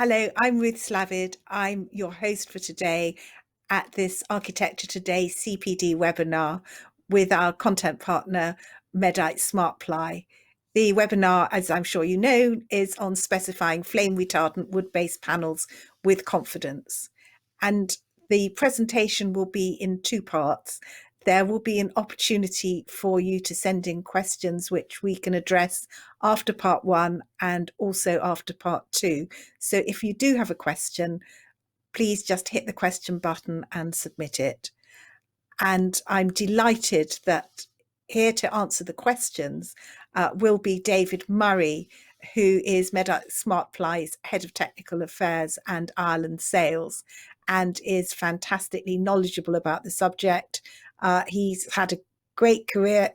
Hello, I'm Ruth Slavid. I'm your host for today at this Architecture Today CPD webinar with our content partner, MEDITE SMARTPLY. The webinar, as I'm sure you know, is on specifying flame retardant wood-based panels with confidence. And the presentation will be in two parts. There will be an opportunity for you to send in questions which we can address after part one and also after part two. So if you do have a question, please just hit the question button and submit it. And I'm delighted that here to answer the questions will be David Murray, who is MEDITE SMARTPLY's Head of Technical Affairs and Ireland Sales, and is fantastically knowledgeable about the subject. He's had a great career,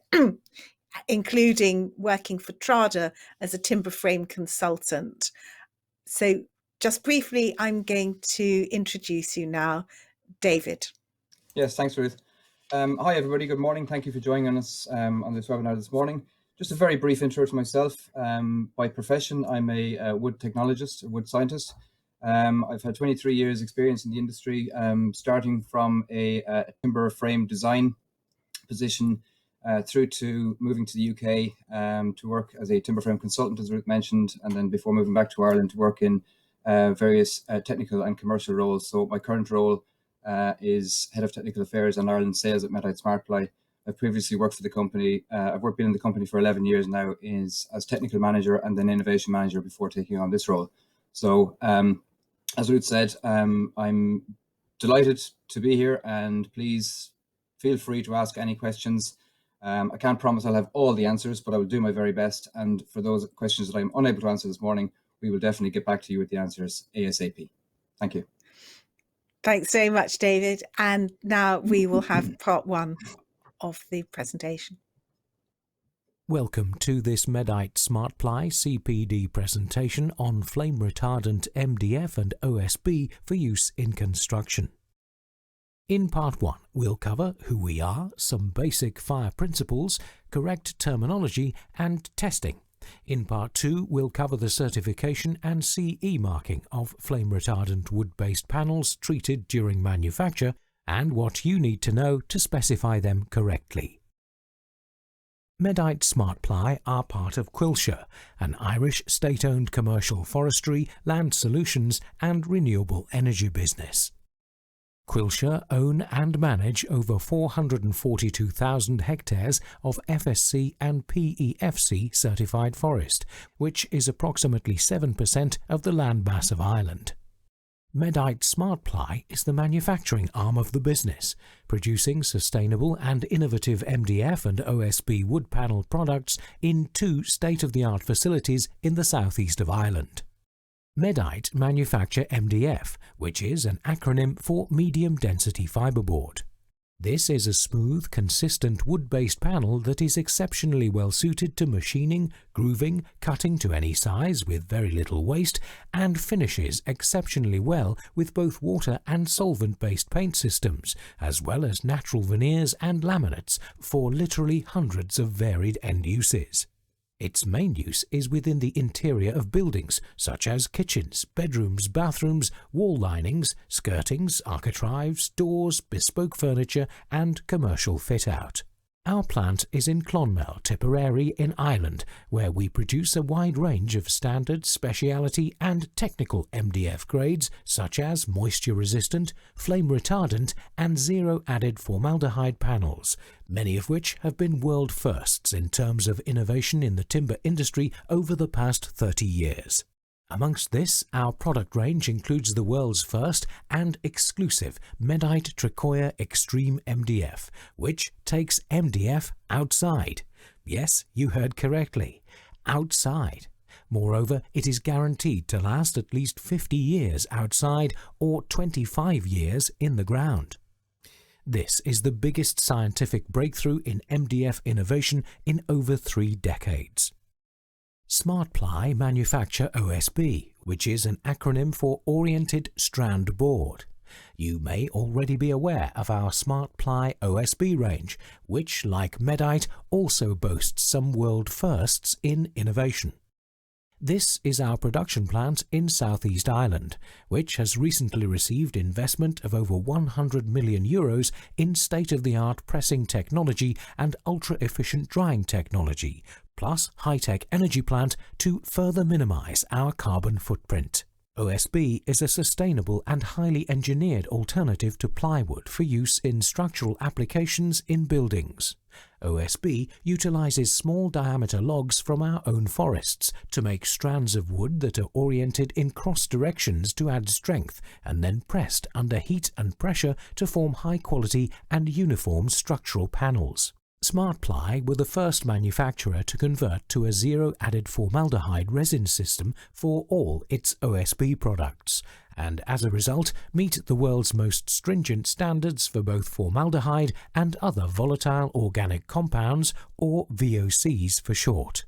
including working for Trada as a timber frame consultant. So just briefly, I'm going to introduce you now, David. Yes, thanks, Ruth. Hi, everybody. Good morning. Thank you for joining us on this webinar this morning. Just a very brief intro to myself. By profession, I'm a wood technologist, a wood scientist. I've had 23 years experience in the industry, starting from a timber frame design position through to moving to the UK to work as a timber frame consultant, as Ruth mentioned, and then before moving back to Ireland to work in various technical and commercial roles. So my current role is Head of Technical Affairs and Ireland Sales at MEDITE SMARTPLY. I've previously worked for the company. I've been in the company for 11 years now as Technical Manager and then Innovation Manager before taking on this role. So as Ruth said, I'm delighted to be here, and please feel free to ask any questions. I can't promise I'll have all the answers, but I will do my very best. And for those questions that I'm unable to answer this morning, we will definitely get back to you with the answers ASAP. Thank you. Thanks very much, David. And now we will have part one of the presentation. Welcome to this MEDITE SMARTPLY CPD presentation on flame retardant MDF and OSB for use in construction. In part one, we'll cover who we are, some basic fire principles, correct terminology, and testing. In part two, we'll cover the certification and CE marking of flame retardant wood-based panels treated during manufacture and what you need to know to specify them correctly. MEDITE SMARTPLY are part of Quilshire, an Irish state-owned commercial forestry, land solutions and renewable energy business. Quilshire own and manage over 442,000 hectares of FSC and PEFC certified forest, which is approximately 7% of the land mass of Ireland. MEDITE SMARTPLY is the manufacturing arm of the business, producing sustainable and innovative MDF and OSB wood panel products in 2 state-of-the-art facilities in the southeast of Ireland. MEDITE manufacture MDF, which is an acronym for medium density fiberboard. This is a smooth, consistent wood-based panel that is exceptionally well suited to machining, grooving, cutting to any size with very little waste, and finishes exceptionally well with both water and solvent-based paint systems, as well as natural veneers and laminates for literally hundreds of varied end uses. Its main use is within the interior of buildings, such as kitchens, bedrooms, bathrooms, wall linings, skirtings, architraves, doors, bespoke furniture, and commercial fit-out. Our plant is in Clonmel, Tipperary in Ireland, where we produce a wide range of standard, speciality, and technical MDF grades, such as moisture-resistant, flame-retardant, and zero-added formaldehyde panels, many of which have been world firsts in terms of innovation in the timber industry over the past 30 years. Amongst this, our product range includes the world's first and exclusive MEDITE Tricoya Extreme MDF, which takes MDF outside. Yes, you heard correctly. Outside. Moreover, it is guaranteed to last at least 50 years outside or 25 years in the ground. This is the biggest scientific breakthrough in MDF innovation in over 3 decades. SMARTPLY manufacture OSB, which is an acronym for Oriented Strand Board. You may already be aware of our SMARTPLY OSB range, which, like MEDITE, also boasts some world firsts in innovation. This is our production plant in Southeast Ireland, which has recently received investment of over €100 million in state-of-the-art pressing technology and ultra-efficient drying technology, plus high-tech energy plant to further minimize our carbon footprint. OSB is a sustainable and highly engineered alternative to plywood for use in structural applications in buildings. OSB utilizes small diameter logs from our own forests to make strands of wood that are oriented in cross directions to add strength and then pressed under heat and pressure to form high quality and uniform structural panels. SmartPly were the first manufacturer to convert to a zero added formaldehyde resin system for all its OSB products, and as a result meet the world's most stringent standards for both formaldehyde and other volatile organic compounds, or VOCs for short.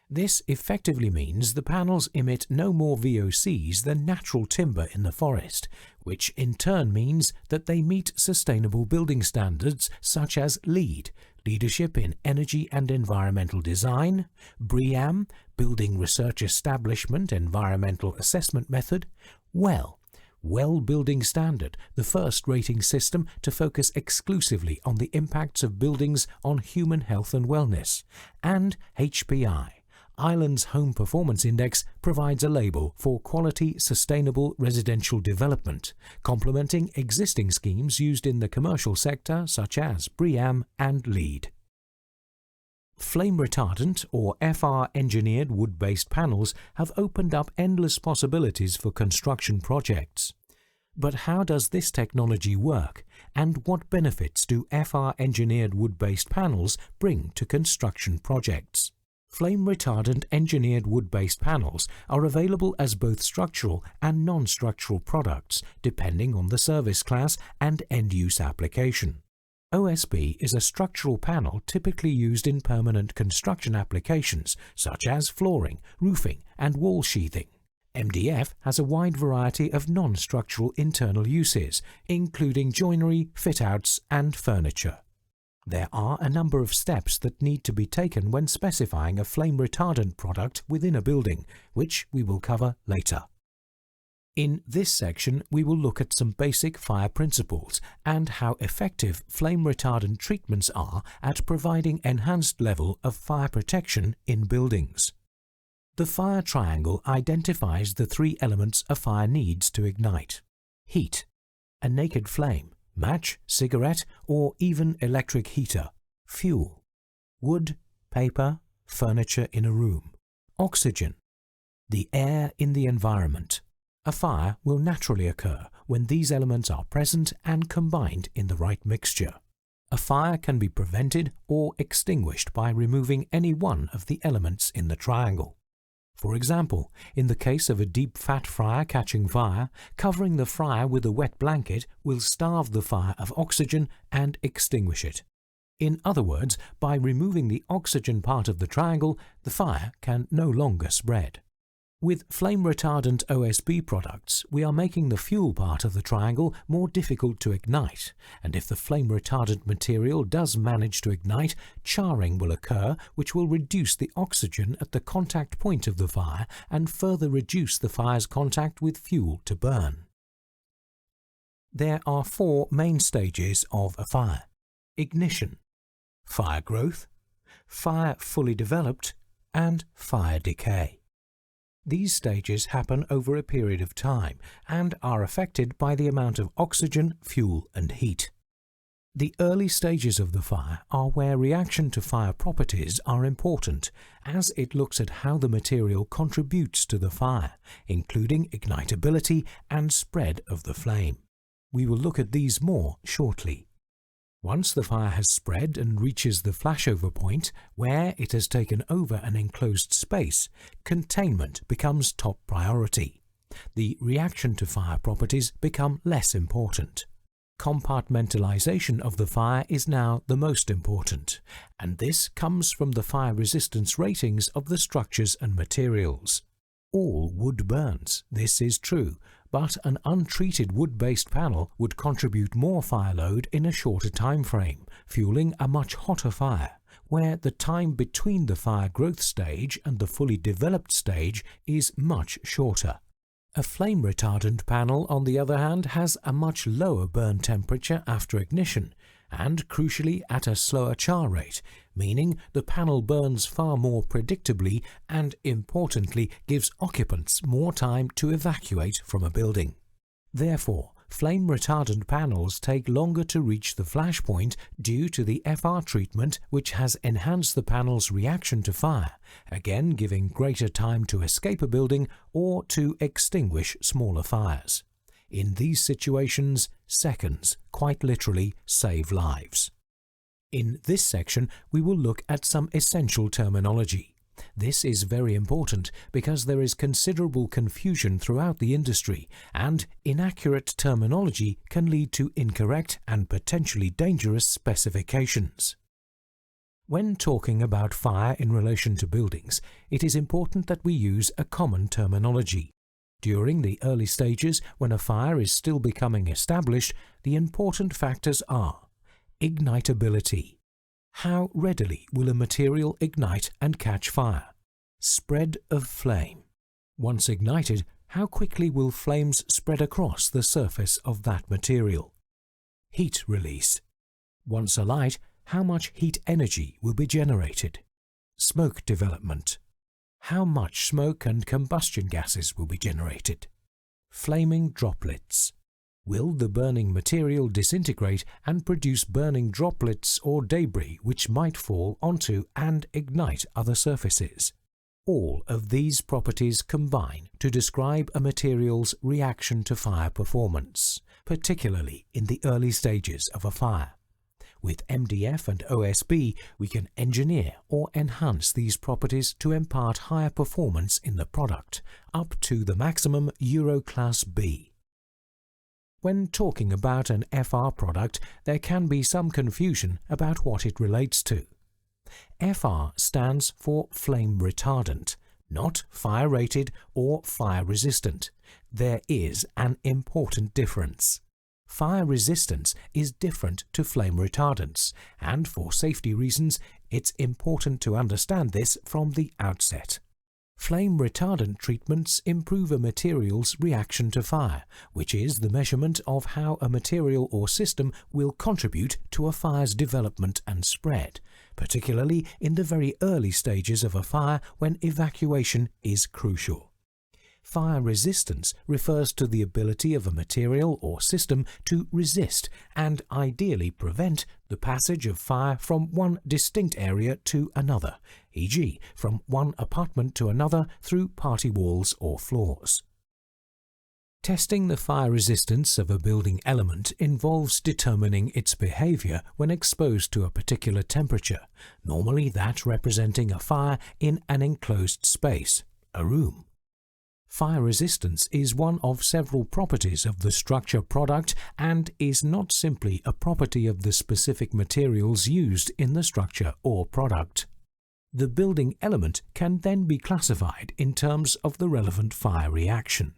This effectively means the panels emit no more VOCs than natural timber in the forest, which in turn means that they meet sustainable building standards such as LEED, Leadership in Energy and Environmental Design, BREEAM, Building Research Establishment Environmental Assessment Method, WELL Building Standard, the first rating system to focus exclusively on the impacts of buildings on human health and wellness, and HPI, Ireland's Home Performance Index, provides a label for quality, sustainable residential development, complementing existing schemes used in the commercial sector such as BREEAM and LEED. Flame retardant or FR engineered wood-based panels have opened up endless possibilities for construction projects. But how does this technology work, and what benefits do FR engineered wood-based panels bring to construction projects? Flame retardant engineered wood-based panels are available as both structural and non-structural products depending on the service class and end-use application. OSB is a structural panel typically used in permanent construction applications such as flooring, roofing and wall sheathing. MDF has a wide variety of non-structural internal uses, including joinery, fit-outs and furniture. There are a number of steps that need to be taken when specifying a flame retardant product within a building, which we will cover later. In this section, we will look at some basic fire principles and how effective flame retardant treatments are at providing enhanced level of fire protection in buildings. The fire triangle identifies the three elements a fire needs to ignite: heat, a naked flame, match, cigarette, or even electric heater; fuel, wood, paper, furniture in a room; oxygen, the air in the environment. A fire will naturally occur when these elements are present and combined in the right mixture. A fire can be prevented or extinguished by removing any one of the elements in the triangle. For example, in the case of a deep fat fryer catching fire, covering the fryer with a wet blanket will starve the fire of oxygen and extinguish it. In other words, by removing the oxygen part of the triangle, the fire can no longer spread. With flame retardant OSB products, we are making the fuel part of the triangle more difficult to ignite, and if the flame retardant material does manage to ignite, charring will occur, which will reduce the oxygen at the contact point of the fire and further reduce the fire's contact with fuel to burn. There are four main stages of a fire: ignition, fire growth, fire fully developed, and fire decay. These stages happen over a period of time and are affected by the amount of oxygen, fuel, and heat. The early stages of the fire are where reaction to fire properties are important, as it looks at how the material contributes to the fire, including ignitability and spread of the flame. We will look at these more shortly. Once the fire has spread and reaches the flashover point, where it has taken over an enclosed space, containment becomes top priority. The reaction to fire properties become less important. Compartmentalization of the fire is now the most important, and this comes from the fire resistance ratings of the structures and materials. All wood burns, this is true, but an untreated wood-based panel would contribute more fire load in a shorter time frame, fueling a much hotter fire, where the time between the fire growth stage and the fully developed stage is much shorter. A flame retardant panel, on the other hand, has a much lower burn temperature after ignition and, crucially, at a slower char rate, meaning the panel burns far more predictably and, importantly, gives occupants more time to evacuate from a building. Therefore, flame retardant panels take longer to reach the flash point due to the FR treatment, which has enhanced the panel's reaction to fire, again giving greater time to escape a building or to extinguish smaller fires. In these situations, seconds quite literally save lives. In this section, we will look at some essential terminology. This is very important because there is considerable confusion throughout the industry, and inaccurate terminology can lead to incorrect and potentially dangerous specifications. When talking about fire in relation to buildings, it is important that we use a common terminology. During the early stages, when a fire is still becoming established, the important factors are ignitability. How readily will a material ignite and catch fire? Spread of flame. Once ignited, how quickly will flames spread across the surface of that material? Heat release. Once alight, how much heat energy will be generated? Smoke development. How much smoke and combustion gases will be generated? Flaming droplets. Will the burning material disintegrate and produce burning droplets or debris which might fall onto and ignite other surfaces? All of these properties combine to describe a material's reaction to fire performance, particularly in the early stages of a fire. With MDF and OSB, we can engineer or enhance these properties to impart higher performance in the product, up to the maximum Euro Class B. When talking about an FR product, there can be some confusion about what it relates to. FR stands for flame retardant, not fire-rated or fire-resistant. There is an important difference. Fire resistance is different to flame retardants, and for safety reasons, it's important to understand this from the outset. Flame retardant treatments improve a material's reaction to fire, which is the measurement of how a material or system will contribute to a fire's development and spread, particularly in the very early stages of a fire when evacuation is crucial. Fire resistance refers to the ability of a material or system to resist and ideally prevent the passage of fire from one distinct area to another, e.g., from one apartment to another through party walls or floors. Testing the fire resistance of a building element involves determining its behavior when exposed to a particular temperature, normally that representing a fire in an enclosed space, a room. Fire resistance is one of several properties of the structure product and is not simply a property of the specific materials used in the structure or product. The building element can then be classified in terms of the relevant fire reaction.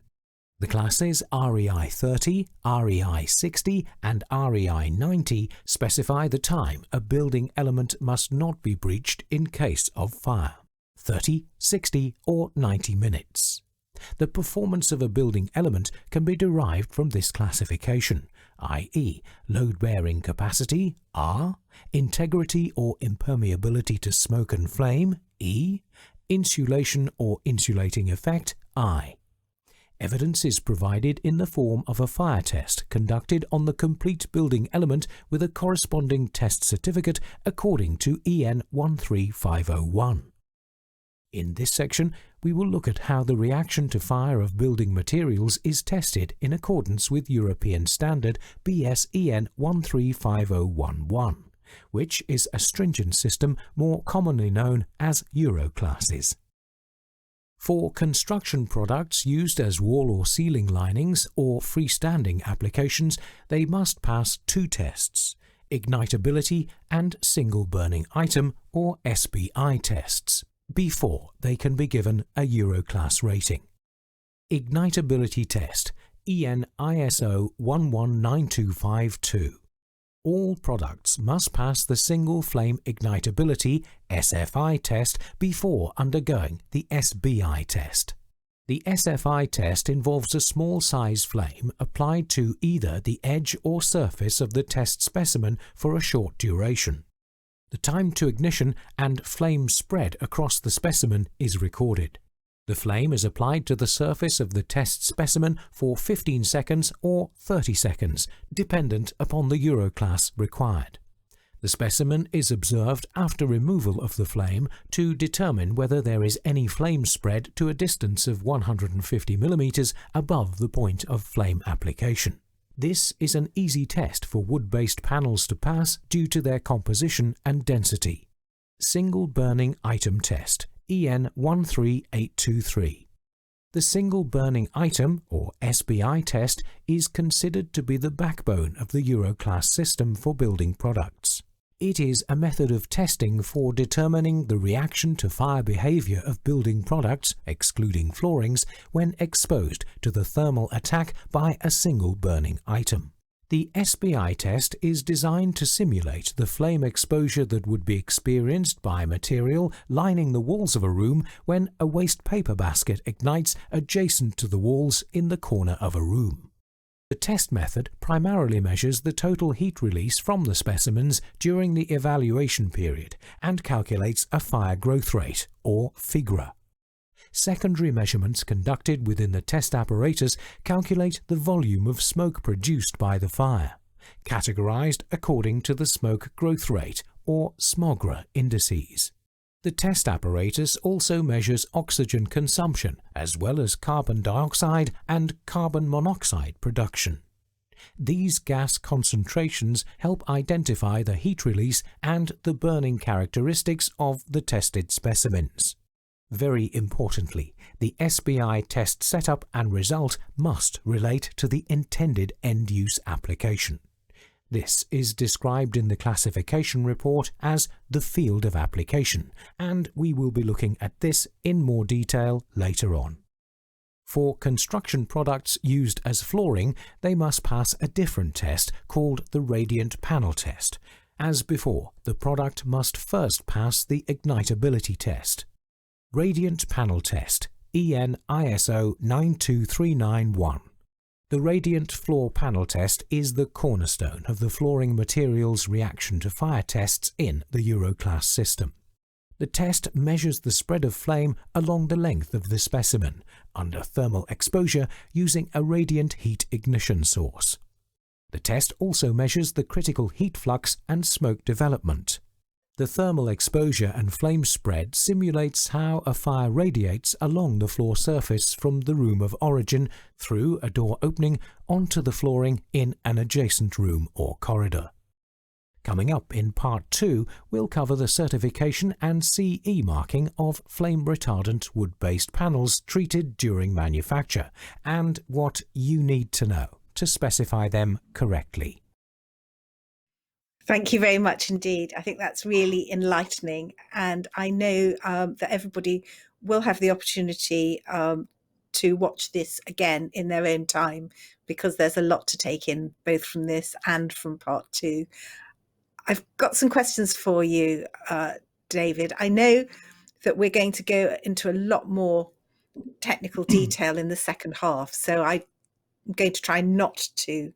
The classes REI 30, REI 60 and REI 90 specify the time a building element must not be breached in case of fire: 30, 60 or 90 minutes. The performance of a building element can be derived from this classification, i.e., load-bearing capacity R, integrity or impermeability to smoke and flame E, insulation or insulating effect I. Evidence is provided in the form of a fire test conducted on the complete building element with a corresponding test certificate according to EN 13501. In this section, we will look at how the reaction to fire of building materials is tested in accordance with European Standard BS EN 135011, which is a stringent system more commonly known as Euro classes. For construction products used as wall or ceiling linings or freestanding applications, they must pass two tests: ignitability and single burning item or SBI tests, before they can be given a Euro class rating. Ignitability test EN ISO 119252. All products must pass the Single Flame Ignitability SFI test before undergoing the SBI test. The SFI test involves a small size flame applied to either the edge or surface of the test specimen for a short duration. The time to ignition and flame spread across the specimen is recorded. The flame is applied to the surface of the test specimen for 15 seconds or 30 seconds, dependent upon the Euroclass required. The specimen is observed after removal of the flame to determine whether there is any flame spread to a distance of 150 mm above the point of flame application. This is an easy test for wood-based panels to pass due to their composition and density. Single Burning Item Test EN 13823. The Single Burning Item, or SBI test, is considered to be the backbone of the Euroclass system for building products. It is a method of testing for determining the reaction to fire behavior of building products, excluding floorings, when exposed to the thermal attack by a single burning item. The SBI test is designed to simulate the flame exposure that would be experienced by material lining the walls of a room when a waste paper basket ignites adjacent to the walls in the corner of a room. The test method primarily measures the total heat release from the specimens during the evaluation period and calculates a fire growth rate, or FIGRA. Secondary measurements conducted within the test apparatus calculate the volume of smoke produced by the fire, categorized according to the smoke growth rate, or SMOGRA indices. The test apparatus also measures oxygen consumption as well as carbon dioxide and carbon monoxide production. These gas concentrations help identify the heat release and the burning characteristics of the tested specimens. Very importantly, the SBI test setup and result must relate to the intended end-use application. This is described in the classification report as the field of application, and we will be looking at this in more detail later on. For construction products used as flooring, they must pass a different test called the Radiant Panel Test. As before, the product must first pass the ignitability test. Radiant Panel Test EN ISO 92391. The Radiant Floor Panel Test is the cornerstone of the flooring materials reaction to fire tests in the Euroclass system. The test measures the spread of flame along the length of the specimen under thermal exposure using a radiant heat ignition source. The test also measures the critical heat flux and smoke development. The thermal exposure and flame spread simulates how a fire radiates along the floor surface from the room of origin through a door opening onto the flooring in an adjacent room or corridor. Coming up in Part 2, we'll cover the certification and CE marking of flame retardant wood-based panels treated during manufacture and what you need to know to specify them correctly. Thank you very much indeed. I think that's really enlightening, and I know that everybody will have the opportunity to watch this again in their own time, because there's a lot to take in both from this and from Part 2. I've got some questions for you, David. I know that we're going to go into a lot more technical detail in the second half, so I'm going to try not to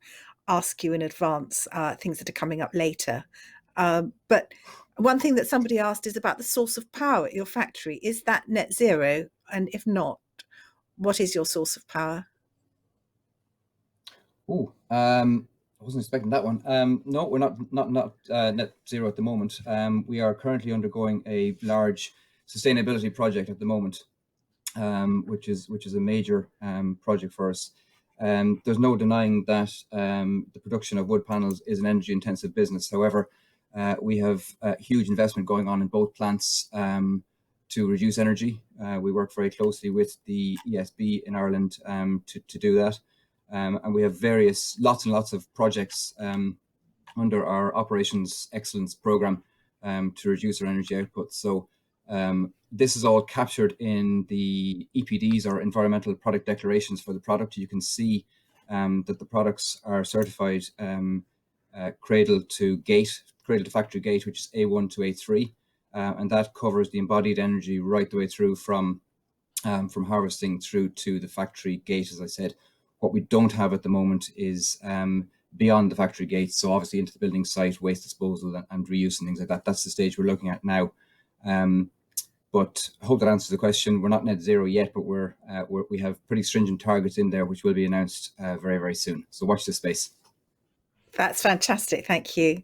ask you in advance things that are coming up later. But one thing that somebody asked is about the source of power at your factory. Is that net zero? And if not, what is your source of power? Oh, I wasn't expecting that one. No, we're not net zero at the moment. We are currently undergoing a large sustainability project at the moment, which is a major project for us. There's no denying that the production of wood panels is an energy-intensive business. However, we have huge investment going on in both plants to reduce energy. We work very closely with the ESB in Ireland to do that. And we have lots and lots of projects under our Operations Excellence Programme to reduce our energy output. So this is all captured in the EPDs, or environmental product declarations for the product. You can see that the products are certified cradle to factory gate, which is A1 to A3, and that covers the embodied energy right the way through from harvesting through to the factory gate. As I said, what we don't have at the moment is beyond the factory gate, so obviously into the building site, waste disposal and reuse and things like that. That's the stage we're looking at now. But I hope that answers the question. We're not net zero yet, but we have pretty stringent targets in there, which will be announced very, very soon. So watch this space. That's fantastic. Thank you.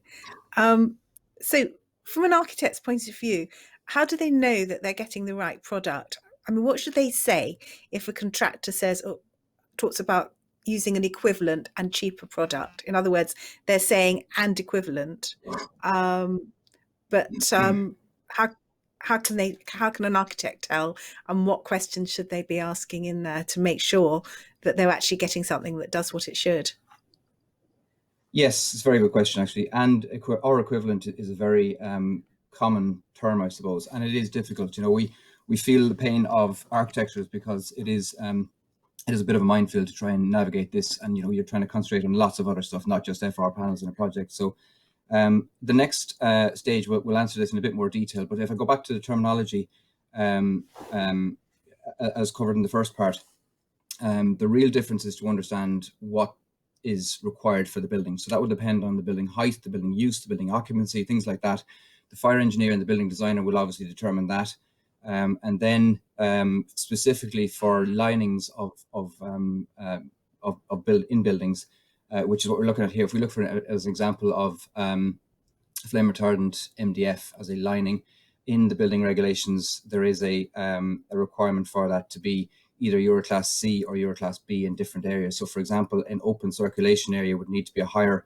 So from an architect's point of view, how do they know that they're getting the right product? I mean, what should they say if a contractor talks about using an equivalent and cheaper product? In other words, they're saying and equivalent, but how can an architect tell, and what questions should they be asking in there to make sure that they're actually getting something that does what it should? Yes, it's a very good question, actually. And or equivalent is a very common term, I suppose, and it is difficult. You know, we feel the pain of architectures because it is a bit of a minefield to try and navigate this, and you know, you're trying to concentrate on lots of other stuff, not just FR panels in a project. So the next stage we'll answer this in a bit more detail. But if I go back to the terminology as covered in the first part, the real difference is to understand what is required for the building. So that will depend on the building height, the building use, the building occupancy, things like that. The fire engineer and the building designer will obviously determine that. And then specifically for linings of buildings, which is what we're looking at here. If we look for as an example of flame retardant MDF as a lining in the building regulations, there is a requirement for that to be either Euroclass C or Euroclass B in different areas. So for example, an open circulation area would need to be a higher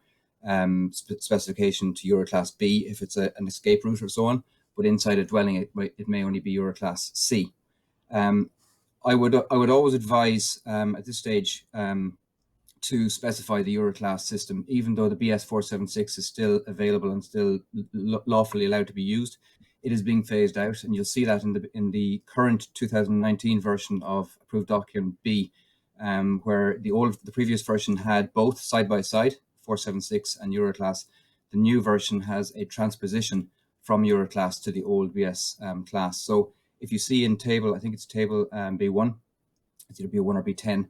specification to Euroclass B if it's an escape route or so on, but inside a dwelling it may only be Euroclass C. I would always advise at this stage to specify the Euroclass system, even though the BS 476 is still available and still lawfully allowed to be used. It is being phased out, and you'll see that in the current 2019 version of Approved Document B, where the previous version had both side by side, 476 and Euroclass. The new version has a transposition from Euroclass to the old BS class. So if you see in table, I think it's table B1, it's either B1 or B10,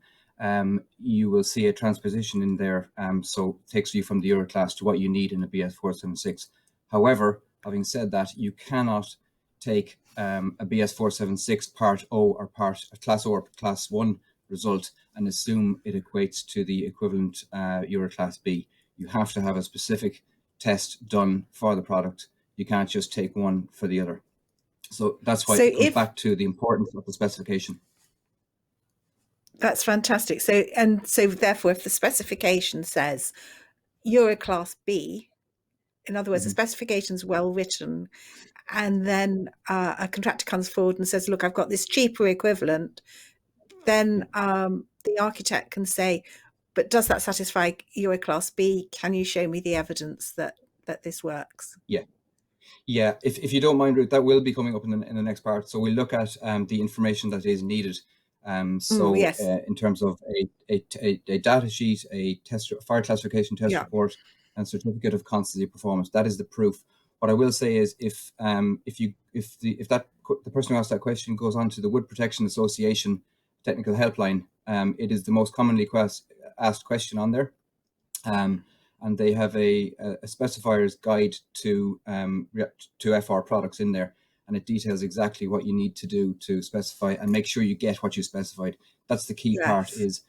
you will see a transposition in there. So it takes you from the Euroclass to what you need in a BS 476. However, having said that, you cannot take a BS 476 Part O or Class O or Class 1 result and assume it equates to the equivalent Euroclass B. You have to have a specific test done for the product. You can't just take one for the other. So that's why it comes back to the importance of the specification. That's fantastic. So therefore, if the specification says Euroclass B, in other words, the specification's well written, and then a contractor comes forward and says, look, I've got this cheaper equivalent, then the architect can say, but does that satisfy Euroclass B? Can you show me the evidence that this works? Yeah. If you don't mind, Ruth, that will be coming up in the next part. So we'll look at the information that is needed. Yes. In terms of a data sheet, a fire classification test report, and certificate of constancy performance, that is the proof. What I will say is, if the person who asked that question goes on to the Wood Protection Association technical helpline, it is the most commonly asked question on there, and they have a specifier's guide to FR products in there, and it details exactly what you need to do to specify and make sure you get what you specified. That's the key part. Is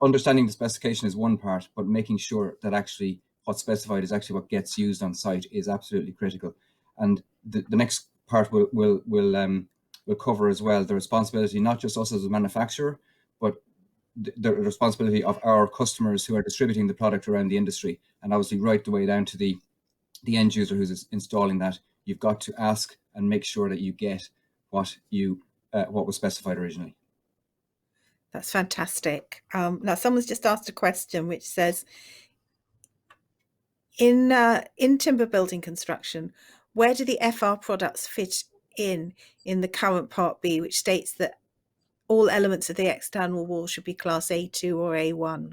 understanding the specification is one part, but making sure that actually what's specified is actually what gets used on site is absolutely critical. And the next part will cover as well the responsibility, not just us as a manufacturer, but the responsibility of our customers who are distributing the product around the industry, and obviously right the way down to the end user who's installing that. You've got to ask and make sure that you get what was specified originally. That's fantastic. Now, someone's just asked a question which says, in timber building construction, where do the FR products fit in the current Part B, which states that all elements of the external wall should be Class A2 or A1?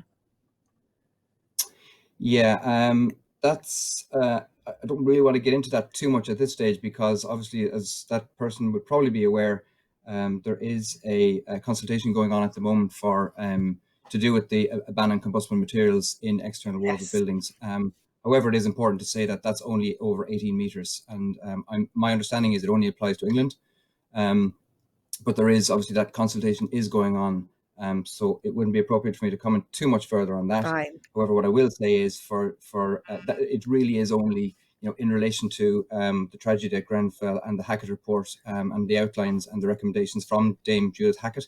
Yeah, That's I don't really want to get into that too much at this stage, because obviously, as that person would probably be aware, there is a consultation going on at the moment for to do with the ban on combustible materials in external walls of Yes. buildings. However, it is important to say that that's only over 18 meters, and my understanding is it only applies to England. But there is obviously that consultation is going on, so it wouldn't be appropriate for me to comment too much further on that. Fine. However, what I will say is for that it really is only, you know, in relation to the tragedy at Grenfell and the Hackett report, and the outlines and the recommendations from Dame Judith Hackett.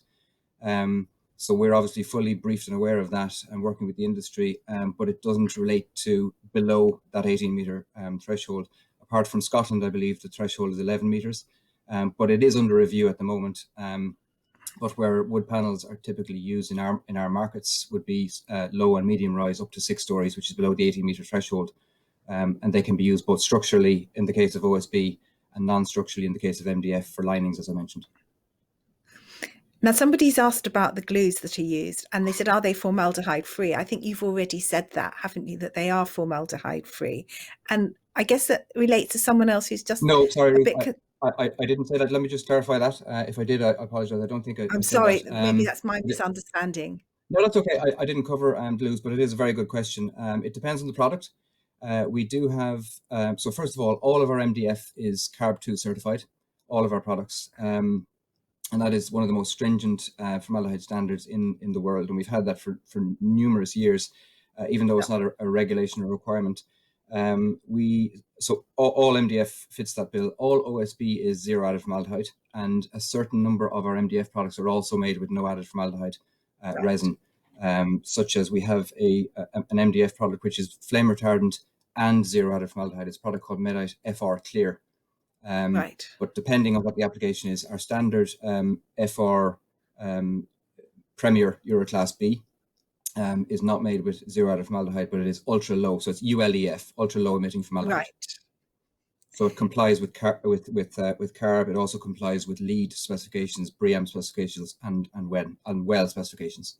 So we're obviously fully briefed and aware of that and working with the industry, but it doesn't relate to below that 18 meter threshold. Apart from Scotland, I believe the threshold is 11 meters, but it is under review at the moment. But where wood panels are typically used in our markets would be low and medium rise up to 6 stories, which is below the 18 meter threshold. And they can be used both structurally in the case of OSB and non-structurally in the case of MDF for linings, as I mentioned. Now, somebody's asked about the glues that are used, and they said, are they formaldehyde free? I think you've already said that, haven't you, that they are formaldehyde free? And I guess that relates to someone else who's just No, sorry, a Ruth, bit... I didn't say that. Let me just clarify that. If I did, I apologize. I don't think I I'm said sorry, that. maybe that's my misunderstanding. No, that's okay. I didn't cover glues, but it is a very good question. It depends on the product. We do have, so first of all of our MDF is CARB 2 certified, all of our products. And that is one of the most stringent formaldehyde standards in the world. And we've had that for numerous years, even though it's not a regulation or requirement. So all MDF fits that bill. All OSB is zero added formaldehyde, and a certain number of our MDF products are also made with no added formaldehyde resin, such as we have an MDF product which is flame retardant and zero added formaldehyde. It's a product called MEDITE FR Clear. But depending on what the application is, our standard FR Premier Euroclass B is not made with zero added formaldehyde, but it is ultra low. So it's ULEF, ultra low emitting formaldehyde. So it complies with CARB. It also complies with LEED specifications, BREEAM specifications, and WELL specifications.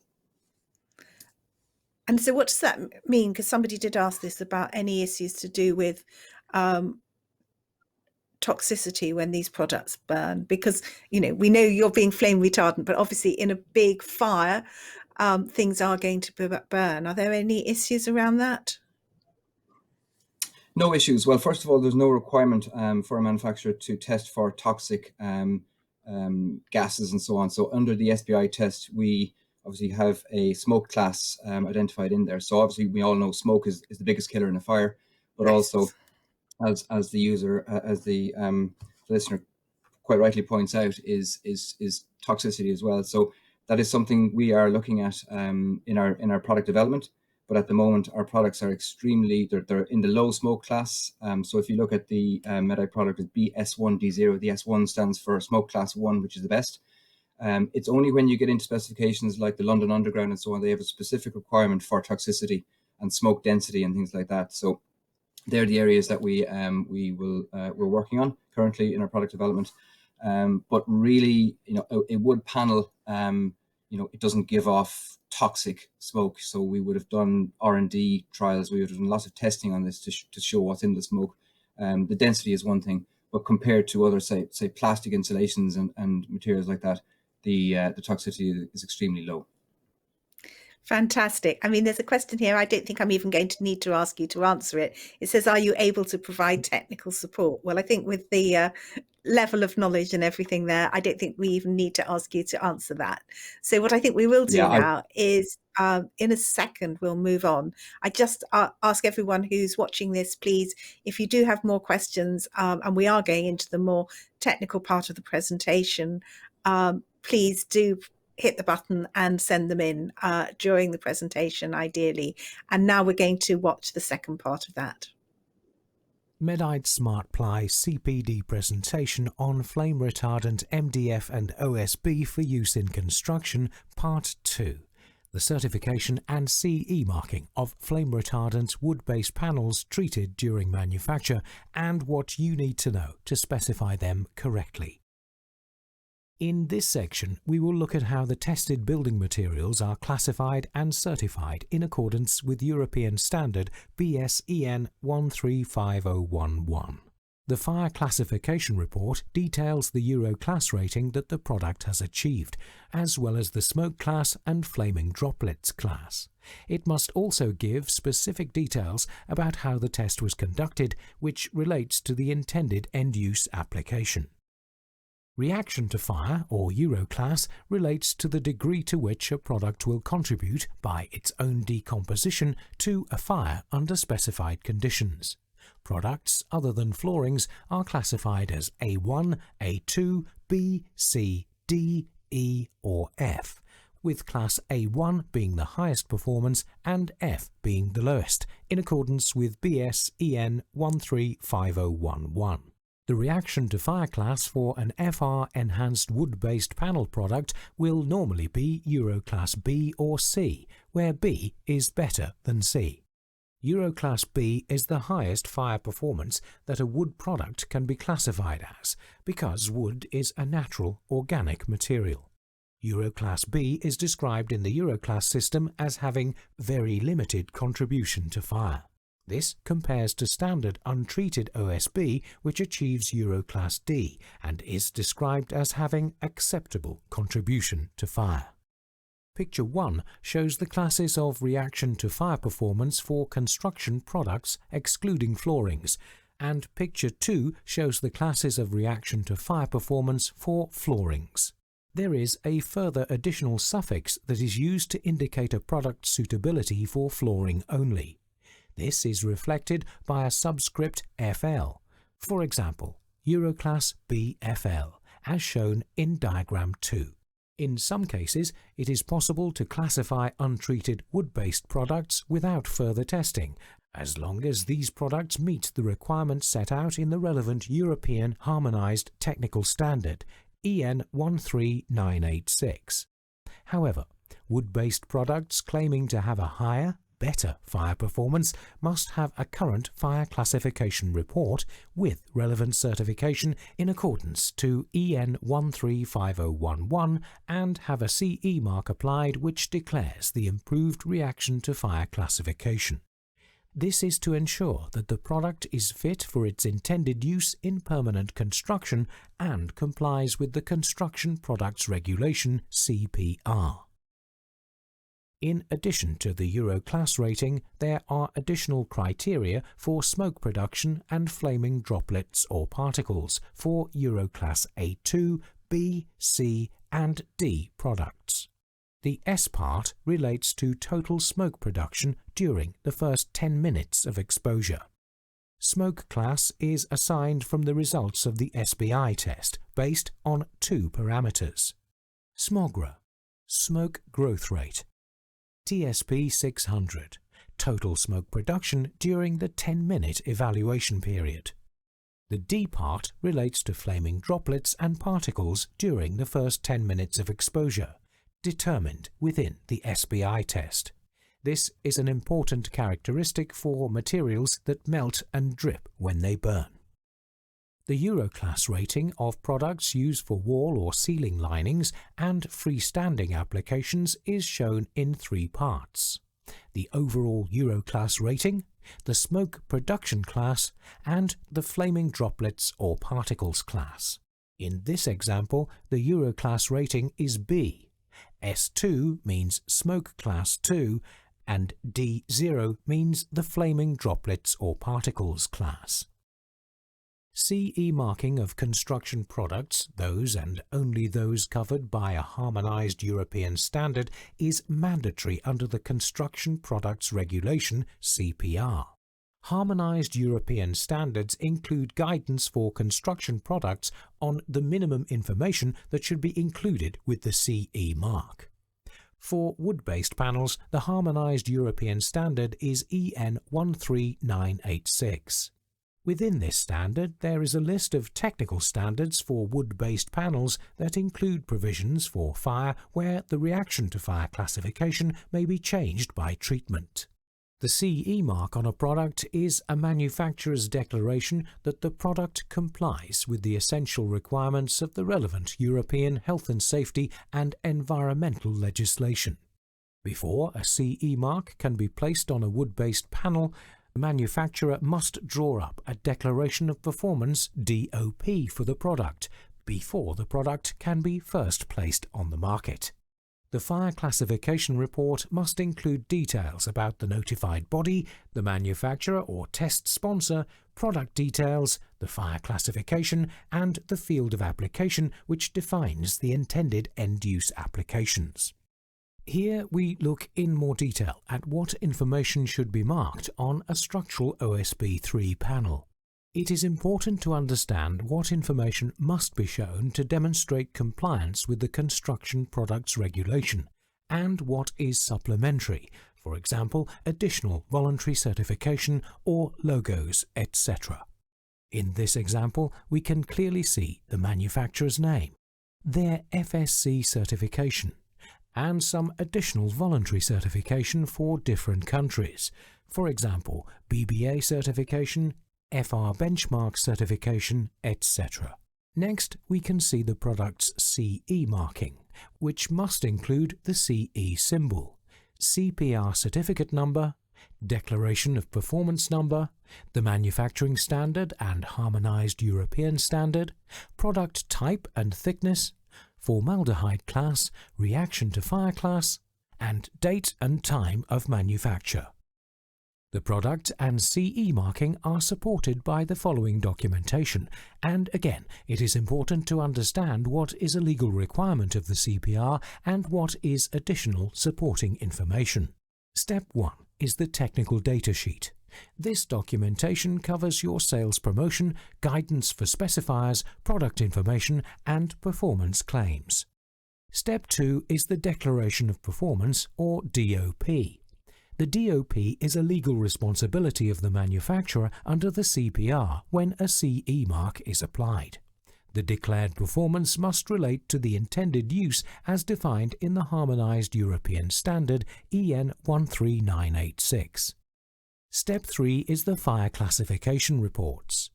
And so what does that mean? Because somebody did ask this about any issues to do with toxicity when these products burn, because, you know, we know you're being flame retardant, but obviously in a big fire, things are going to burn. Are there any issues around that? No issues. Well, first of all, there's no requirement for a manufacturer to test for toxic gases and so on. So under the SPI test, we obviously have a smoke class identified in there. So obviously we all know smoke is the biggest killer in a fire, but also as the user, as the listener quite rightly points out, is toxicity as well. So that is something we are looking at in our product development. But at the moment, our products are extremely, they're in the low smoke class. So if you look at the MEDITE product, is BS1D0. The S1 stands for smoke class 1, which is the best. It's only when you get into specifications like the London Underground and so on, they have a specific requirement for toxicity and smoke density and things like that. So they're the areas that we're working on currently in our product development. But really, you know, a wood panel, you know, it doesn't give off toxic smoke. So we would have done R&D trials. We would have done lots of testing on this to show what's in the smoke. The density is one thing, but compared to other, say plastic insulations and materials like that, the toxicity is extremely low. Fantastic. I mean, there's a question here. I don't think I'm even going to need to ask you to answer it. It says, are you able to provide technical support? Well, I think with the level of knowledge and everything there, I don't think we even need to ask you to answer that. So what I think we will do now is in a second, we'll move on. I just ask everyone who's watching this, please, if you do have more questions, and we are going into the more technical part of the presentation, please do hit the button and send them in during the presentation, ideally. And now we're going to watch the second part of that. MEDITE SMARTPLY CPD presentation on flame retardant MDF and OSB for use in construction, Part 2. The certification and CE marking of flame retardant wood-based panels treated during manufacture and what you need to know to specify them correctly. In this section, we will look at how the tested building materials are classified and certified in accordance with European Standard BS-EN 135011. The Fire Classification Report details the Euro class rating that the product has achieved, as well as the smoke class and flaming droplets class. It must also give specific details about how the test was conducted, which relates to the intended end-use application. Reaction to fire, or Euro class, relates to the degree to which a product will contribute by its own decomposition to a fire under specified conditions. Products other than floorings are classified as A1, A2, B, C, D, E or F, with Class A1 being the highest performance and F being the lowest, in accordance with BS-EN 135011. The reaction to fire class for an FR enhanced wood-based panel product will normally be Euro Class B or C, where B is better than C. Euro Class B is the highest fire performance that a wood product can be classified as, because wood is a natural, organic material. Euro Class B is described in the Euro Class system as having very limited contribution to fire. This compares to standard untreated OSB, which achieves Euro Class D and is described as having acceptable contribution to fire. Picture 1 shows the classes of reaction to fire performance for construction products excluding floorings, and Picture 2 shows the classes of reaction to fire performance for floorings. There is a further additional suffix that is used to indicate a product's suitability for flooring only. This is reflected by a subscript FL, for example, Euroclass BFL, as shown in diagram 2. In some cases, it is possible to classify untreated wood-based products without further testing, as long as these products meet the requirements set out in the relevant European Harmonized Technical Standard, EN 13986. However, wood-based products claiming to have a higher, better fire performance must have a current fire classification report with relevant certification in accordance to EN 135011 and have a CE mark applied which declares the improved reaction to fire classification. This is to ensure that the product is fit for its intended use in permanent construction and complies with the Construction Products Regulation (CPR). In addition to the Euro class rating, there are additional criteria for smoke production and flaming droplets or particles for Euro class A2, B, C and D products. The S part relates to total smoke production during the first 10 minutes of exposure. Smoke class is assigned from the results of the SBI test based on 2 parameters: SMOGRA, smoke growth rate, TSP 600, total smoke production during the 10-minute evaluation period. The D part relates to flaming droplets and particles during the first 10 minutes of exposure, determined within the SBI test. This is an important characteristic for materials that melt and drip when they burn. The Euro class rating of products used for wall or ceiling linings and freestanding applications is shown in 3 parts: the overall Euro class rating, the smoke production class, and the flaming droplets or particles class. In this example, the Euro class rating is B. S2 means smoke class 2, and D0 means the flaming droplets or particles class. CE marking of construction products, those and only those covered by a harmonized European standard, is mandatory under the Construction Products Regulation (CPR). Harmonized European standards include guidance for construction products on the minimum information that should be included with the CE mark. For wood-based panels, the harmonized European standard is EN 13986. Within this standard, there is a list of technical standards for wood-based panels that include provisions for fire where the reaction to fire classification may be changed by treatment. The CE mark on a product is a manufacturer's declaration that the product complies with the essential requirements of the relevant European health and safety and environmental legislation. Before a CE mark can be placed on a wood-based panel, the manufacturer must draw up a Declaration of Performance (DOP) for the product before the product can be first placed on the market. The fire classification report must include details about the notified body, the manufacturer or test sponsor, product details, the fire classification, and the field of application which defines the intended end-use applications. Here we look in more detail at what information should be marked on a structural OSB 3 panel. It is important to understand what information must be shown to demonstrate compliance with the construction products regulation and what is supplementary, for example, additional voluntary certification or logos, etc. In this example, we can clearly see the manufacturer's name, their FSC certification, and some additional voluntary certification for different countries, for example, BBA certification, FR benchmark certification, etc. Next, we can see the product's CE marking, which must include the CE symbol, CPR certificate number, Declaration of Performance number, the manufacturing standard and harmonized European standard, product type and thickness, formaldehyde class, reaction to fire class, and date and time of manufacture. The product and CE marking are supported by the following documentation, and again, it is important to understand what is a legal requirement of the CPR and what is additional supporting information. Step 1 is the technical data sheet. This documentation covers your sales promotion, guidance for specifiers, product information, and performance claims. Step 2 is the Declaration of Performance, or DOP. The DOP is a legal responsibility of the manufacturer under the CPR when a CE mark is applied. The declared performance must relate to the intended use as defined in the Harmonized European Standard EN 13986. Step 3 is the fire classification reports.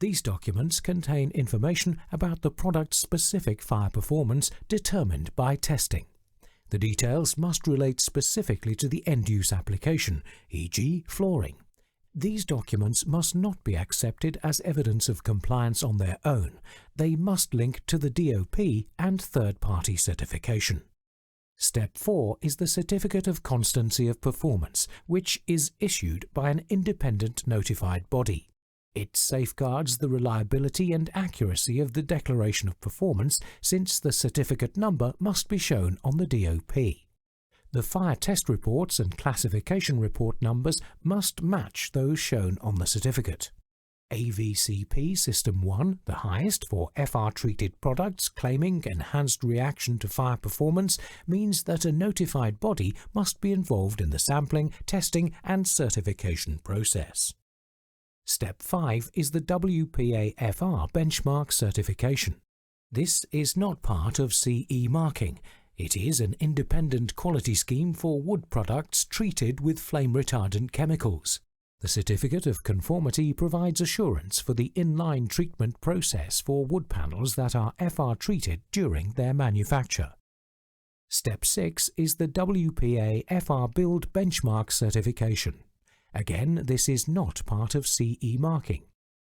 These documents contain information about the product's specific fire performance determined by testing. The details must relate specifically to the end-use application, e.g. flooring. These documents must not be accepted as evidence of compliance on their own. They must link to the DOP and third-party certification. Step 4 is the Certificate of Constancy of Performance, which is issued by an independent notified body. It safeguards the reliability and accuracy of the Declaration of Performance since the certificate number must be shown on the DOP. The fire test reports and classification report numbers must match those shown on the certificate. AVCP System 1, the highest for FR-treated products claiming enhanced reaction to fire performance, means that a notified body must be involved in the sampling, testing and certification process. Step 5 is the Wpafr benchmark certification. This is not part of CE marking. It is an independent quality scheme for wood products treated with flame-retardant chemicals. The Certificate of Conformity provides assurance for the inline treatment process for wood panels that are FR-treated during their manufacture. Step 6 is the Wpafr Build Benchmark certification. Again, this is not part of CE marking.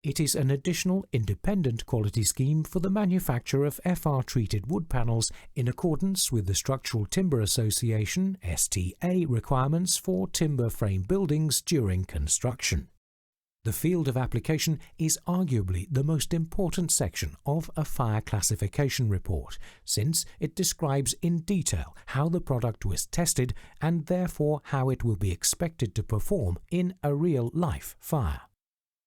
It is an additional independent quality scheme for the manufacture of FR-treated wood panels in accordance with the Structural Timber Association (STA) requirements for timber frame buildings during construction. The field of application is arguably the most important section of a fire classification report, since it describes in detail how the product was tested and therefore how it will be expected to perform in a real-life fire.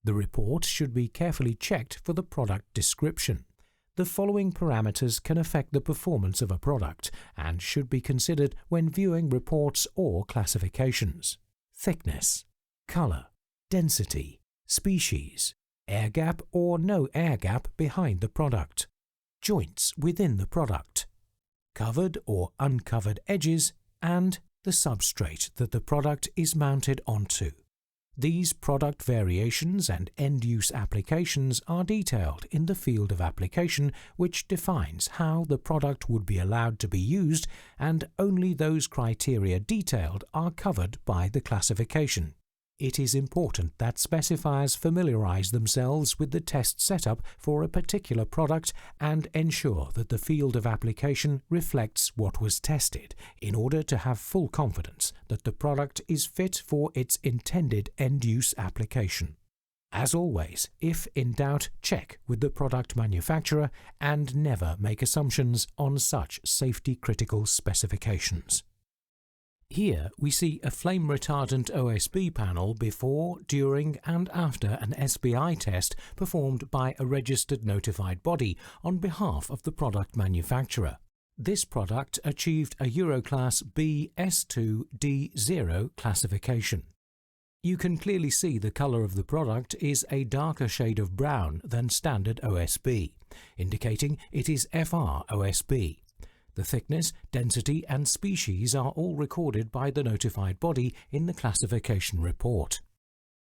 The report should be carefully checked for the product description. The following parameters can affect the performance of a product and should be considered when viewing reports or classifications: thickness, color, density, species, air gap or no air gap behind the product, joints within the product, covered or uncovered edges, and the substrate that the product is mounted onto. These product variations and end-use applications are detailed in the field of application, which defines how the product would be allowed to be used, and only those criteria detailed are covered by the classification. It is important that specifiers familiarize themselves with the test setup for a particular product and ensure that the field of application reflects what was tested in order to have full confidence that the product is fit for its intended end-use application. As always, if in doubt, check with the product manufacturer and never make assumptions on such safety-critical specifications. Here we see a flame retardant OSB panel before, during and after an Sfi test performed by a registered notified body on behalf of the product manufacturer. This product achieved a Euroclass B S2 D0 classification. You can clearly see the color of the product is a darker shade of brown than standard OSB, indicating it is FR OSB. The thickness, density and species are all recorded by the notified body in the classification report.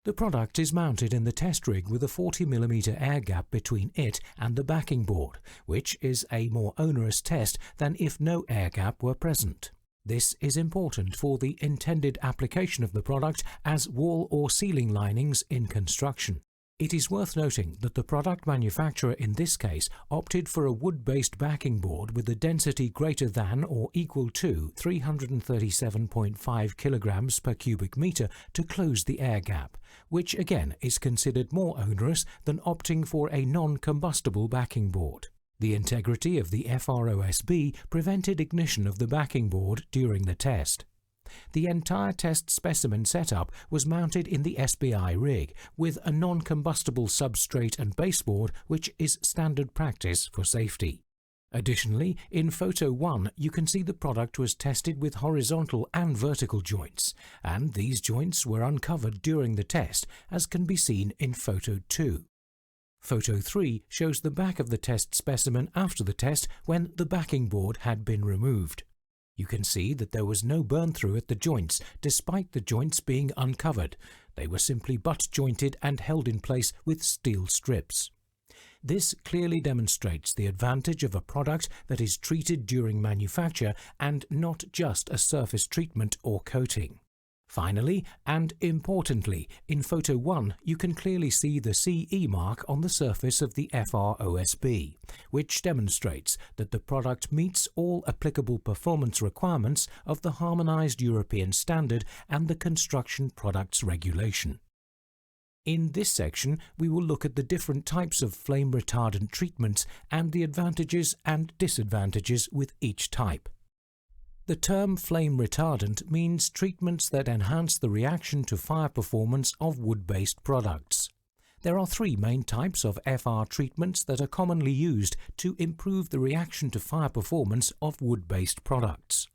The product is mounted in the test rig with a 40 mm air gap between it and the backing board, which is a more onerous test than if no air gap were present. This is important for the intended application of the product as wall or ceiling linings in construction. It is worth noting that the product manufacturer in this case opted for a wood-based backing board with a density greater than or equal to 337.5 kilograms per cubic meter to close the air gap, which again is considered more onerous than opting for a non-combustible backing board. The integrity of the FROSB prevented ignition of the backing board during the test. The entire test specimen setup was mounted in the SBI rig with a non-combustible substrate and baseboard, which is standard practice for safety. Additionally, in Photo 1 you can see the product was tested with horizontal and vertical joints, and these joints were uncovered during the test, as can be seen in Photo 2. Photo 3 shows the back of the test specimen after the test when the backing board had been removed. You can see that there was no burn-through at the joints, despite the joints being uncovered. They were simply butt-jointed and held in place with steel strips. This clearly demonstrates the advantage of a product that is treated during manufacture and not just a surface treatment or coating. Finally, and importantly, in Photo 1 you can clearly see the CE mark on the surface of the FROSB, which demonstrates that the product meets all applicable performance requirements of the Harmonized European Standard and the Construction Products Regulation. In this section, we will look at the different types of flame retardant treatments and the advantages and disadvantages with each type. The term flame retardant means treatments that enhance the reaction to fire performance of wood-based products. There are three main types of FR treatments that are commonly used to improve the reaction to fire performance of wood-based products.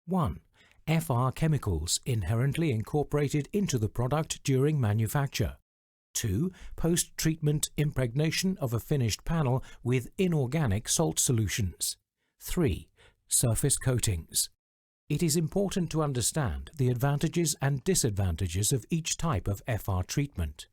1. FR chemicals inherently incorporated into the product during manufacture. 2. Post-treatment impregnation of a finished panel with inorganic salt solutions. 3. Surface coatings. It is important to understand the advantages and disadvantages of each type of FR treatment.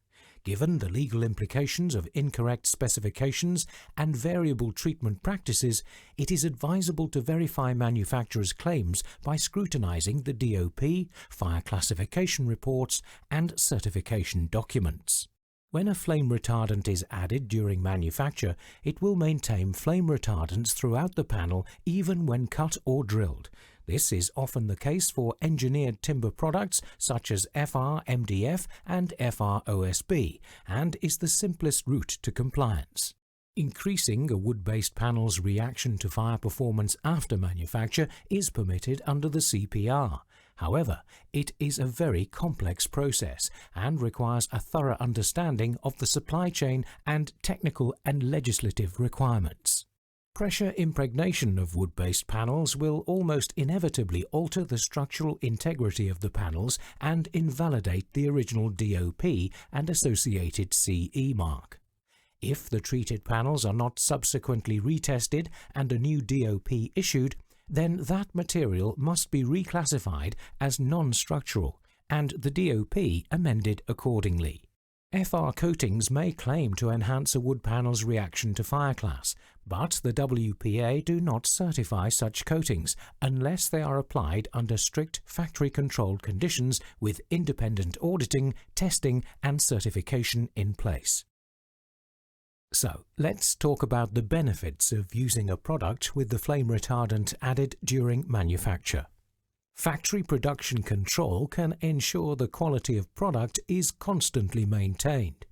Given the legal implications of incorrect specifications and variable treatment practices, it is advisable to verify manufacturers' claims by scrutinizing the DOP, fire classification reports, and certification documents. When a flame retardant is added during manufacture, it will maintain flame retardants throughout the panel even when cut or drilled. This is often the case for engineered timber products such as FR Mdf and FR OSB, and is the simplest route to compliance. Increasing a wood-based panel's reaction to fire performance after manufacture is permitted under the CPR. However, it is a very complex process and requires a thorough understanding of the supply chain and technical and legislative requirements. Pressure impregnation of wood-based panels will almost inevitably alter the structural integrity of the panels and invalidate the original DOP and associated CE mark. If the treated panels are not subsequently retested and a new DOP issued, then that material must be reclassified as non-structural and the DOP amended accordingly. FR coatings may claim to enhance a wood panel's reaction to fire class, but the WPA do not certify such coatings unless they are applied under strict factory-controlled conditions with independent auditing, testing and certification in place. So, let's talk about the benefits of using a product with the flame retardant added during manufacture. Factory production control can ensure the quality of product is constantly maintained.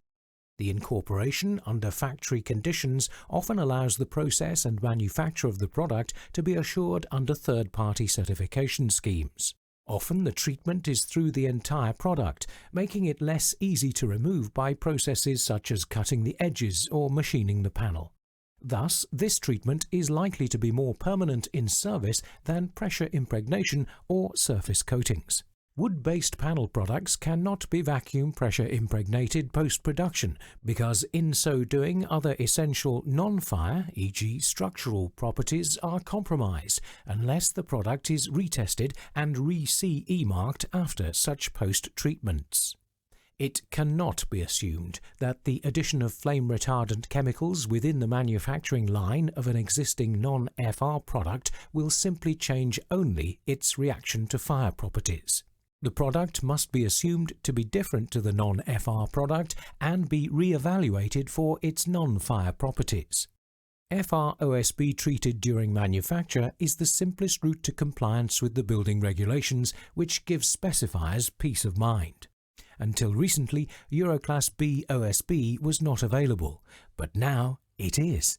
The incorporation under factory conditions often allows the process and manufacture of the product to be assured under third-party certification schemes. Often the treatment is through the entire product, making it less easy to remove by processes such as cutting the edges or machining the panel. Thus, this treatment is likely to be more permanent in service than pressure impregnation or surface coatings. Wood-based panel products cannot be vacuum pressure impregnated post-production because in so doing other essential non-fire, e.g. structural properties, are compromised unless the product is retested and re-CE marked after such post-treatments. It cannot be assumed that the addition of flame retardant chemicals within the manufacturing line of an existing non-FR product will simply change only its reaction to fire properties. The product must be assumed to be different to the non-FR product and be re-evaluated for its non-fire properties. FR-OSB treated during manufacture is the simplest route to compliance with the building regulations, which gives specifiers peace of mind. Until recently, Euroclass B OSB was not available, but now it is.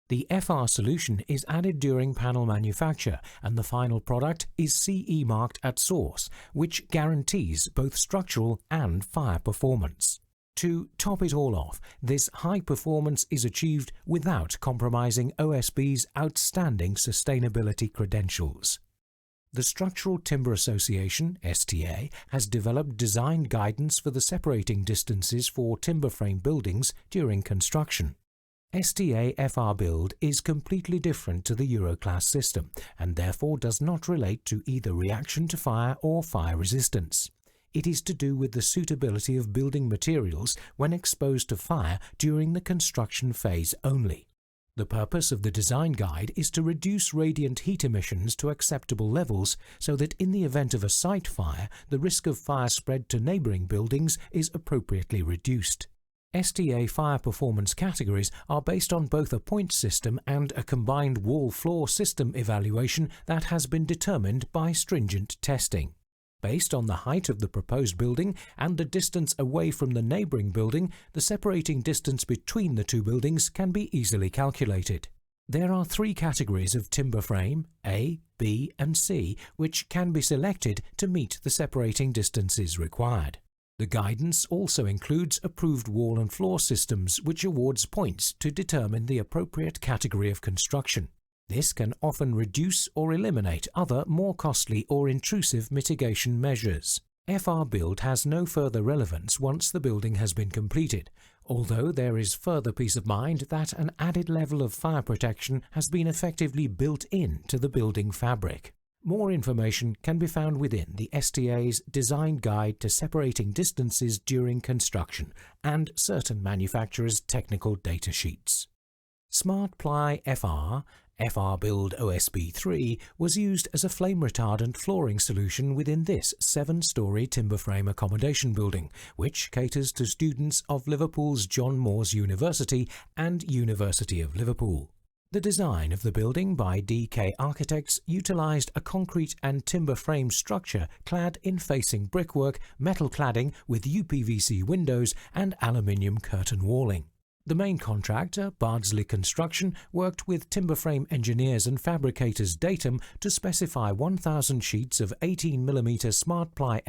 The FR solution is added during panel manufacture and the final product is CE marked at source, which guarantees both structural and fire performance. To top it all off, this high performance is achieved without compromising OSB's outstanding sustainability credentials. The Structural Timber Association, STA, has developed design guidance for the separating distances for timber frame buildings during construction. STA FR build is completely different to the Euroclass system and therefore does not relate to either reaction to fire or fire resistance. It is to do with the suitability of building materials when exposed to fire during the construction phase only. The purpose of the design guide is to reduce radiant heat emissions to acceptable levels so that in the event of a site fire, the risk of fire spread to neighbouring buildings is appropriately reduced. STA fire performance categories are based on both a point system and a combined wall-floor system evaluation that has been determined by stringent testing. Based on the height of the proposed building and the distance away from the neighbouring building, the separating distance between the two buildings can be easily calculated. There are three categories of timber frame, A, B and C, which can be selected to meet the separating distances required. The guidance also includes approved wall and floor systems, which awards points to determine the appropriate category of construction. This can often reduce or eliminate other more costly or intrusive mitigation measures. FR build has no further relevance once the building has been completed, although there is further peace of mind that an added level of fire protection has been effectively built into the building fabric. More information can be found within the STA's Design Guide to Separating Distances During Construction and certain manufacturers' technical data sheets. SmartPly FR Build OSB 3 was used as a flame retardant flooring solution within this 7-storey timber frame accommodation building, which caters to students of Liverpool's John Moores University and University of Liverpool. The design of the building by DK Architects utilised a concrete and timber frame structure clad in facing brickwork, metal cladding with UPVC windows and aluminium curtain walling. The main contractor, Bardsley Construction, worked with timber frame engineers and fabricators Datum to specify 1,000 sheets of 18mm SmartPly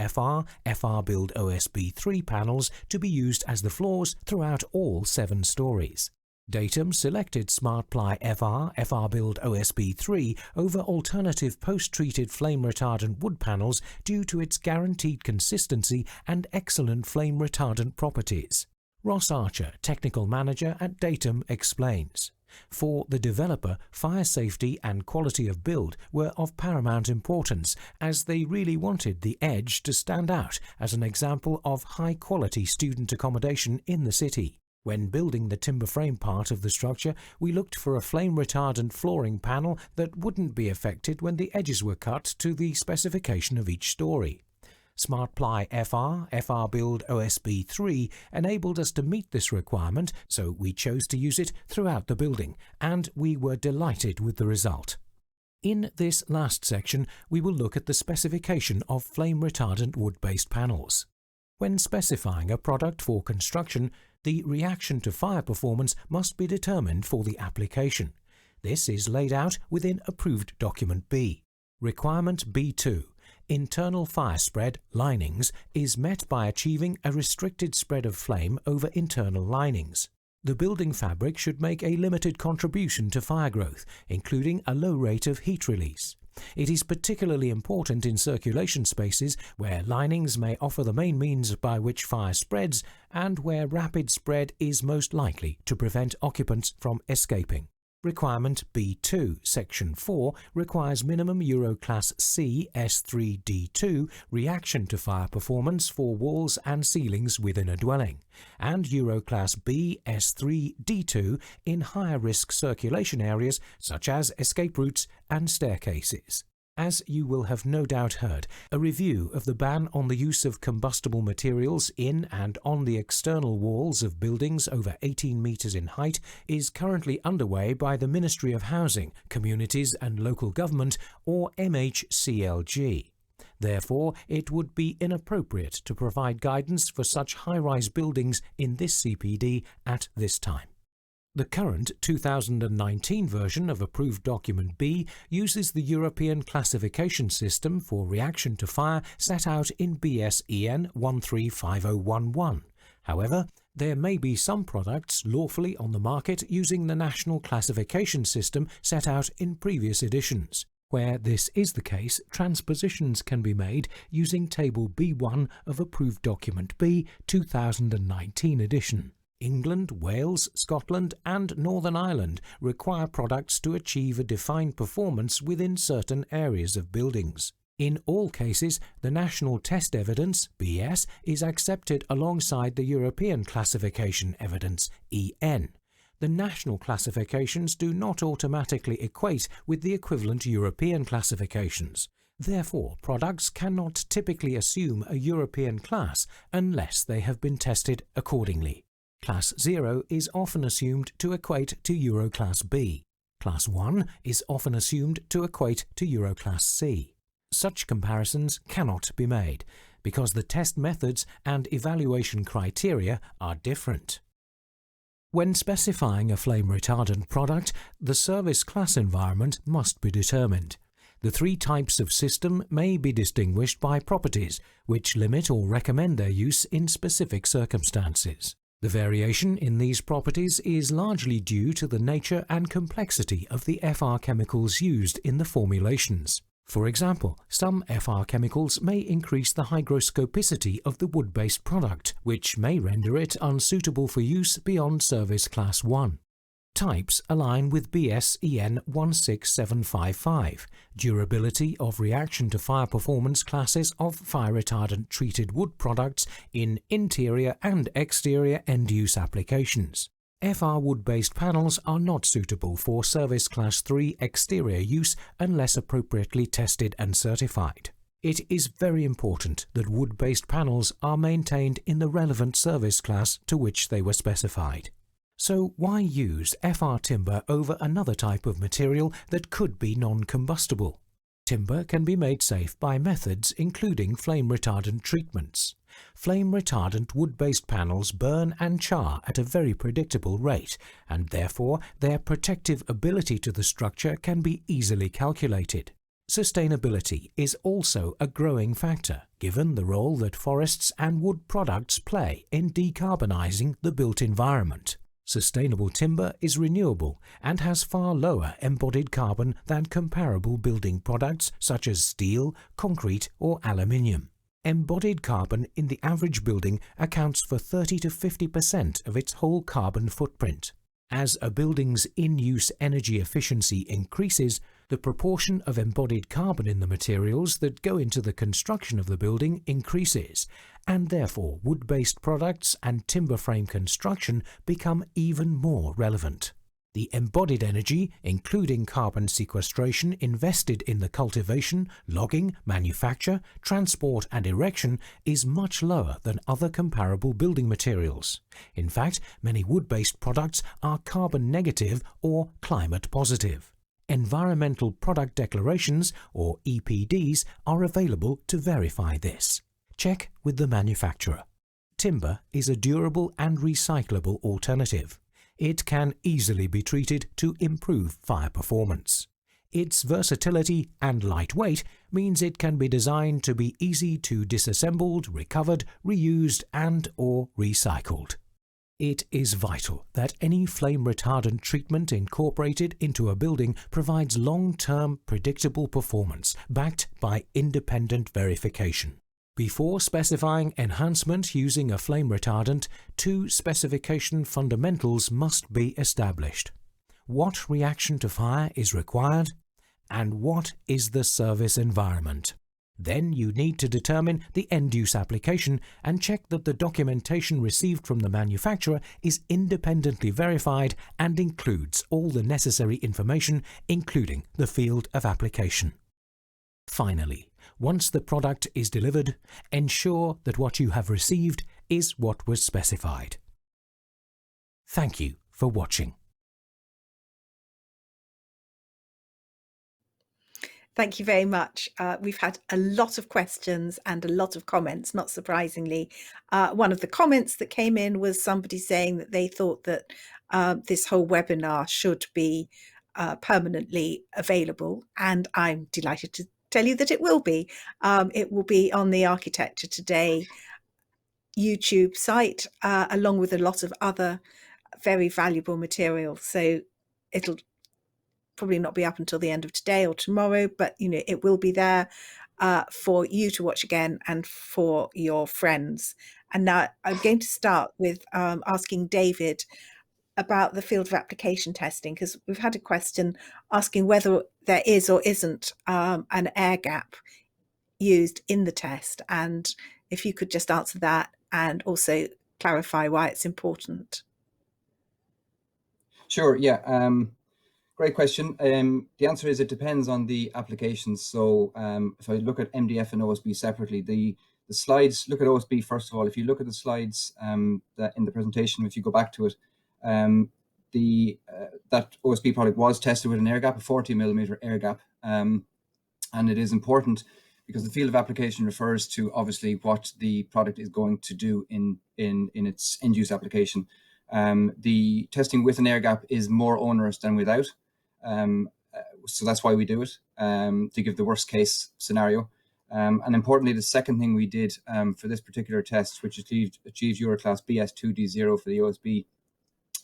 FR Build OSB 3 panels to be used as the floors throughout all 7 stories. Datum selected SmartPly FR Build OSB 3 over alternative post-treated flame retardant wood panels due to its guaranteed consistency and excellent flame retardant properties. Ross Archer, Technical Manager at Datum, explains. For the developer, fire safety and quality of build were of paramount importance, as they really wanted the Edge to stand out as an example of high-quality student accommodation in the city. When building the timber frame part of the structure, we looked for a flame-retardant flooring panel that wouldn't be affected when the edges were cut to the specification of each story. SmartPly FR Build OSB 3 enabled us to meet this requirement, so we chose to use it throughout the building, and we were delighted with the result. In this last section, we will look at the specification of flame-retardant wood-based panels. When specifying a product for construction, the reaction to fire performance must be determined for the application. This is laid out within Approved Document B. Requirement B2. Internal fire spread, linings, is met by achieving a restricted spread of flame over internal linings. The building fabric should make a limited contribution to fire growth, including a low rate of heat release. It is particularly important in circulation spaces where linings may offer the main means by which fire spreads and where rapid spread is most likely to prevent occupants from escaping. Requirement B2, Section 4, requires minimum Euro Class C S3D2 reaction to fire performance for walls and ceilings within a dwelling, and Euro Class B S3D2 in higher risk circulation areas such as escape routes and staircases. As you will have no doubt heard, a review of the ban on the use of combustible materials in and on the external walls of buildings over 18 metres in height is currently underway by the Ministry of Housing, Communities and Local Government, or MHCLG. Therefore, it would be inappropriate to provide guidance for such high-rise buildings in this CPD at this time. The current 2019 version of Approved Document B uses the European Classification System for Reaction to Fire set out in BS-EN 135011. However, there may be some products lawfully on the market using the National Classification System set out in previous editions. Where this is the case, transpositions can be made using Table B1 of Approved Document B 2019 edition. England, Wales, Scotland and Northern Ireland require products to achieve a defined performance within certain areas of buildings. In all cases, the National Test Evidence, BS, is accepted alongside the European Classification Evidence, EN. The national classifications do not automatically equate with the equivalent European classifications. Therefore, products cannot typically assume a European class unless they have been tested accordingly. Class 0 is often assumed to equate to Euro Class B. Class 1 is often assumed to equate to Euro Class C. Such comparisons cannot be made because the test methods and evaluation criteria are different. When specifying a flame-retardant product, the service class environment must be determined. The three types of system may be distinguished by properties, which limit or recommend their use in specific circumstances. The variation in these properties is largely due to the nature and complexity of the FR chemicals used in the formulations. For example, some FR chemicals may increase the hygroscopicity of the wood-based product, which may render it unsuitable for use beyond Service Class 1. Types align with BS-EN 16755, durability of reaction to fire performance classes of fire-retardant treated wood products in interior and exterior end-use applications. FR wood-based panels are not suitable for Service Class 3 exterior use unless appropriately tested and certified. It is very important that wood-based panels are maintained in the relevant service class to which they were specified. So why use FR timber over another type of material that could be non-combustible? Timber can be made safe by methods including flame-retardant treatments. Flame-retardant wood-based panels burn and char at a very predictable rate, and therefore their protective ability to the structure can be easily calculated. Sustainability is also a growing factor, given the role that forests and wood products play in decarbonizing the built environment. Sustainable timber is renewable and has far lower embodied carbon than comparable building products such as steel, concrete or aluminium. Embodied carbon in the average building accounts for 30 to 50% of its whole carbon footprint. As a building's in-use energy efficiency increases, the proportion of embodied carbon in the materials that go into the construction of the building increases, and therefore wood-based products and timber frame construction become even more relevant. The embodied energy, including carbon sequestration invested in the cultivation, logging, manufacture, transport and erection, is much lower than other comparable building materials. In fact, many wood-based products are carbon negative or climate positive. Environmental Product Declarations, or EPDs, are available to verify this. Check with the manufacturer. Timber is a durable and recyclable alternative. It can easily be treated to improve fire performance. Its versatility and lightweight means it can be designed to be easy to disassembled, recovered, reused and/or recycled. It is vital that any flame retardant treatment incorporated into a building provides long-term predictable performance backed by independent verification. Before specifying enhancement using a flame retardant, 2 specification fundamentals must be established. What reaction to fire is required? And what is the service environment? Then you need to determine the end-use application and check that the documentation received from the manufacturer is independently verified and includes all the necessary information, including the field of application. Finally, once the product is delivered, ensure that what you have received is what was specified. Thank you for watching. Thank you very much. We've had a lot of questions and a lot of comments, not surprisingly. One of the comments that came in was somebody saying that they thought that this whole webinar should be permanently available, and I'm delighted to tell you that it will be. It will be on the Architecture Today YouTube site, along with a lot of other very valuable material. So it'll probably not be up until the end of today or tomorrow, but it will be there for you to watch again and for your friends. And now I'm going to start with asking David about the field of application testing, because we've had a question asking whether there is or isn't an air gap used in the test, and if you could just answer that and also clarify why it's important. Sure, yeah. Great question. The answer is it depends on the applications. So if I look at MDF and OSB separately, the slides, look at OSB first of all. If you look at the slides that in the presentation, if you go back to it, that OSB product was tested with an air gap, a 40mm air gap. And it is important because the field of application refers to obviously what the product is going to do in its end-use application. The testing with an air gap is more onerous than without. So that's why we do it, to give the worst case scenario. And importantly, the second thing we did for this particular test, which achieved Euroclass BS2D0 for the OSB,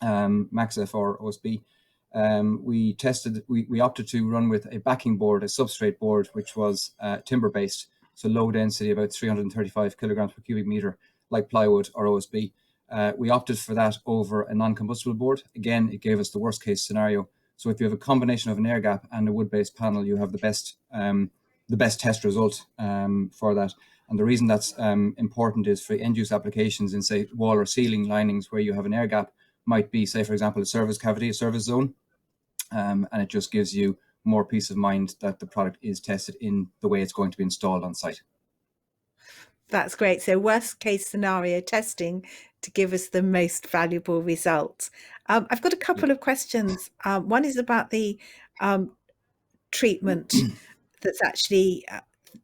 MaxF or OSB, we opted to run with a backing board, a substrate board, which was timber based, so low density, about 335 kilograms per cubic meter, like plywood or OSB. We opted for that over a non-combustible board. Again, it gave us the worst case scenario. So if you have a combination of an air gap and a wood-based panel, you have the best test result for that. And the reason that's important is for end-use applications in, say, wall or ceiling linings where you have an air gap, might be, say, for example, a service cavity, a service zone. And it just gives you more peace of mind that the product is tested in the way it's going to be installed on site. That's great. So worst case scenario testing to give us the most valuable results. I've got a couple of questions. One is about the treatment that's actually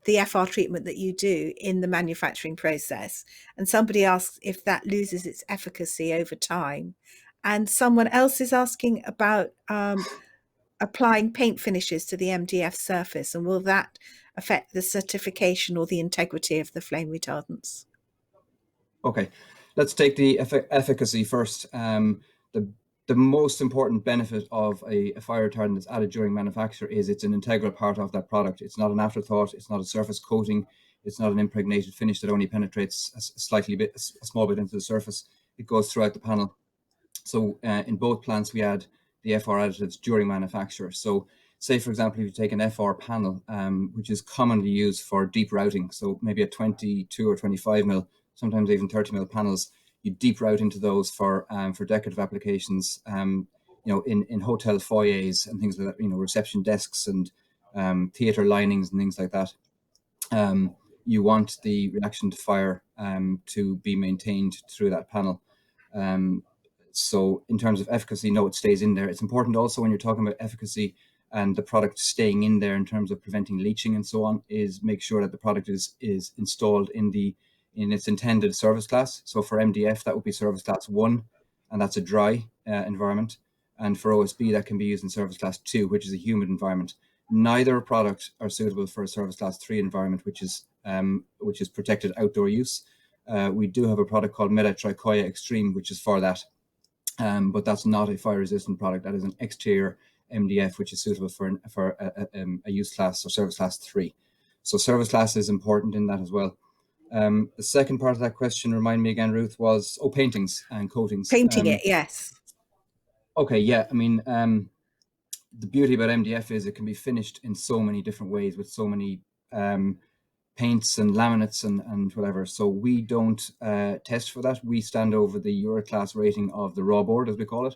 the FR treatment that you do in the manufacturing process. And somebody asks if that loses its efficacy over time. And someone else is asking about applying paint finishes to the MDF surface, and will that affect the certification or the integrity of the flame retardants? Okay, let's take the efficacy first. The most important benefit of a fire retardant that's added during manufacture is it's an integral part of that product. It's not an afterthought. It's not a surface coating. It's not an impregnated finish that only penetrates a small bit into the surface. It goes throughout the panel. So in both plants, we add the FR additives during manufacture. So say, for example, if you take an FR panel, which is commonly used for deep routing, so maybe a 22 or 25 mil, sometimes even 30 mil panels, you deep route into those for decorative applications, in hotel foyers and things like that, reception desks and theater linings and things like that. You want the reaction to fire to be maintained through that panel. So in terms of efficacy, no, it stays in there. It's important also when you're talking about efficacy and the product staying in there in terms of preventing leaching and so on, is make sure that the product is installed in its intended service class. So for MDF, that would be service class 1, and that's a dry environment. And for OSB, that can be used in service class 2, which is a humid environment. Neither product are suitable for a service class 3 environment, which is protected outdoor use. We do have a product called MEDITE Extreme, which is for that. But that's not a fire-resistant product. That is an exterior MDF, which is suitable for a use class or service class 3. So service class is important in that as well. The second part of that question, remind me again, Ruth, was paintings and coatings. Painting it, yes. Okay, yeah. I mean, the beauty about MDF is it can be finished in so many different ways with so many paints and laminates and whatever. So we don't test for that. We stand over the Euroclass rating of the raw board, as we call it.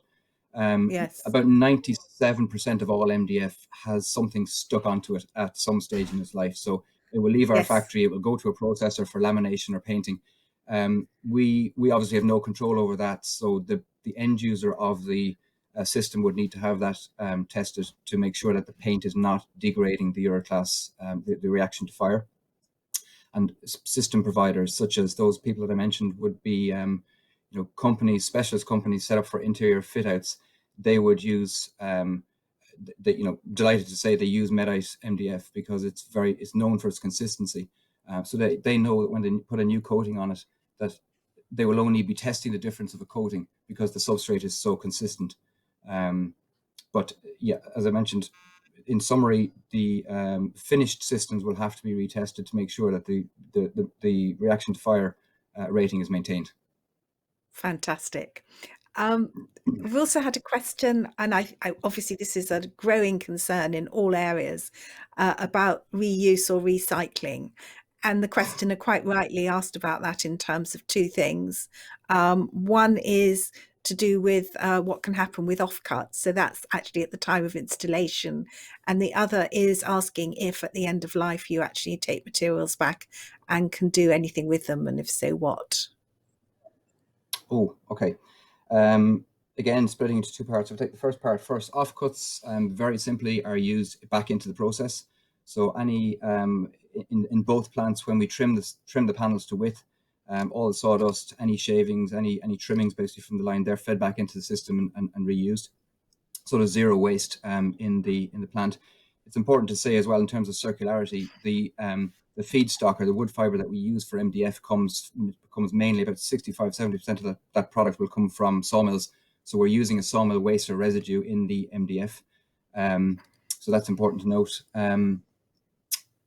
Yes. About 97% of all MDF has something stuck onto it at some stage in its life. So it will leave our Yes. factory, it will go to a processor for lamination or painting. We obviously have no control over that. So the end user of the system would need to have that tested to make sure that the paint is not degrading the Euroclass, the reaction to fire. And system providers, such as those people that I mentioned, would be companies, specialist companies set up for interior fit outs. They would use delighted to say they use MEDITE MDF because it's known for its consistency. So they know that when they put a new coating on it, that they will only be testing the difference of a coating because the substrate is so consistent. But yeah, as I mentioned, in summary, the finished systems will have to be retested to make sure that the reaction to fire rating is maintained. Fantastic. We've also had a question, and I obviously this is a growing concern in all areas about reuse or recycling. And the questioner quite rightly asked about that in terms of two things. One is to do with what can happen with offcuts. So that's actually at the time of installation. And the other is asking if at the end of life you actually take materials back and can do anything with them, and if so, what? Oh, okay. Again, splitting into two parts. I'll take the first part first. Offcuts, very simply, are used back into the process. So any in both plants, when we trim the panels to width, all the sawdust, any shavings, any trimmings basically from the line, they're fed back into the system and reused. So there's zero waste in the plant. It's important to say as well in terms of circularity, the feedstock or the wood fiber that we use for MDF comes mainly about 65-70% of that product will come from sawmills. So we're using a sawmill waste or residue in the MDF. So that's important to note.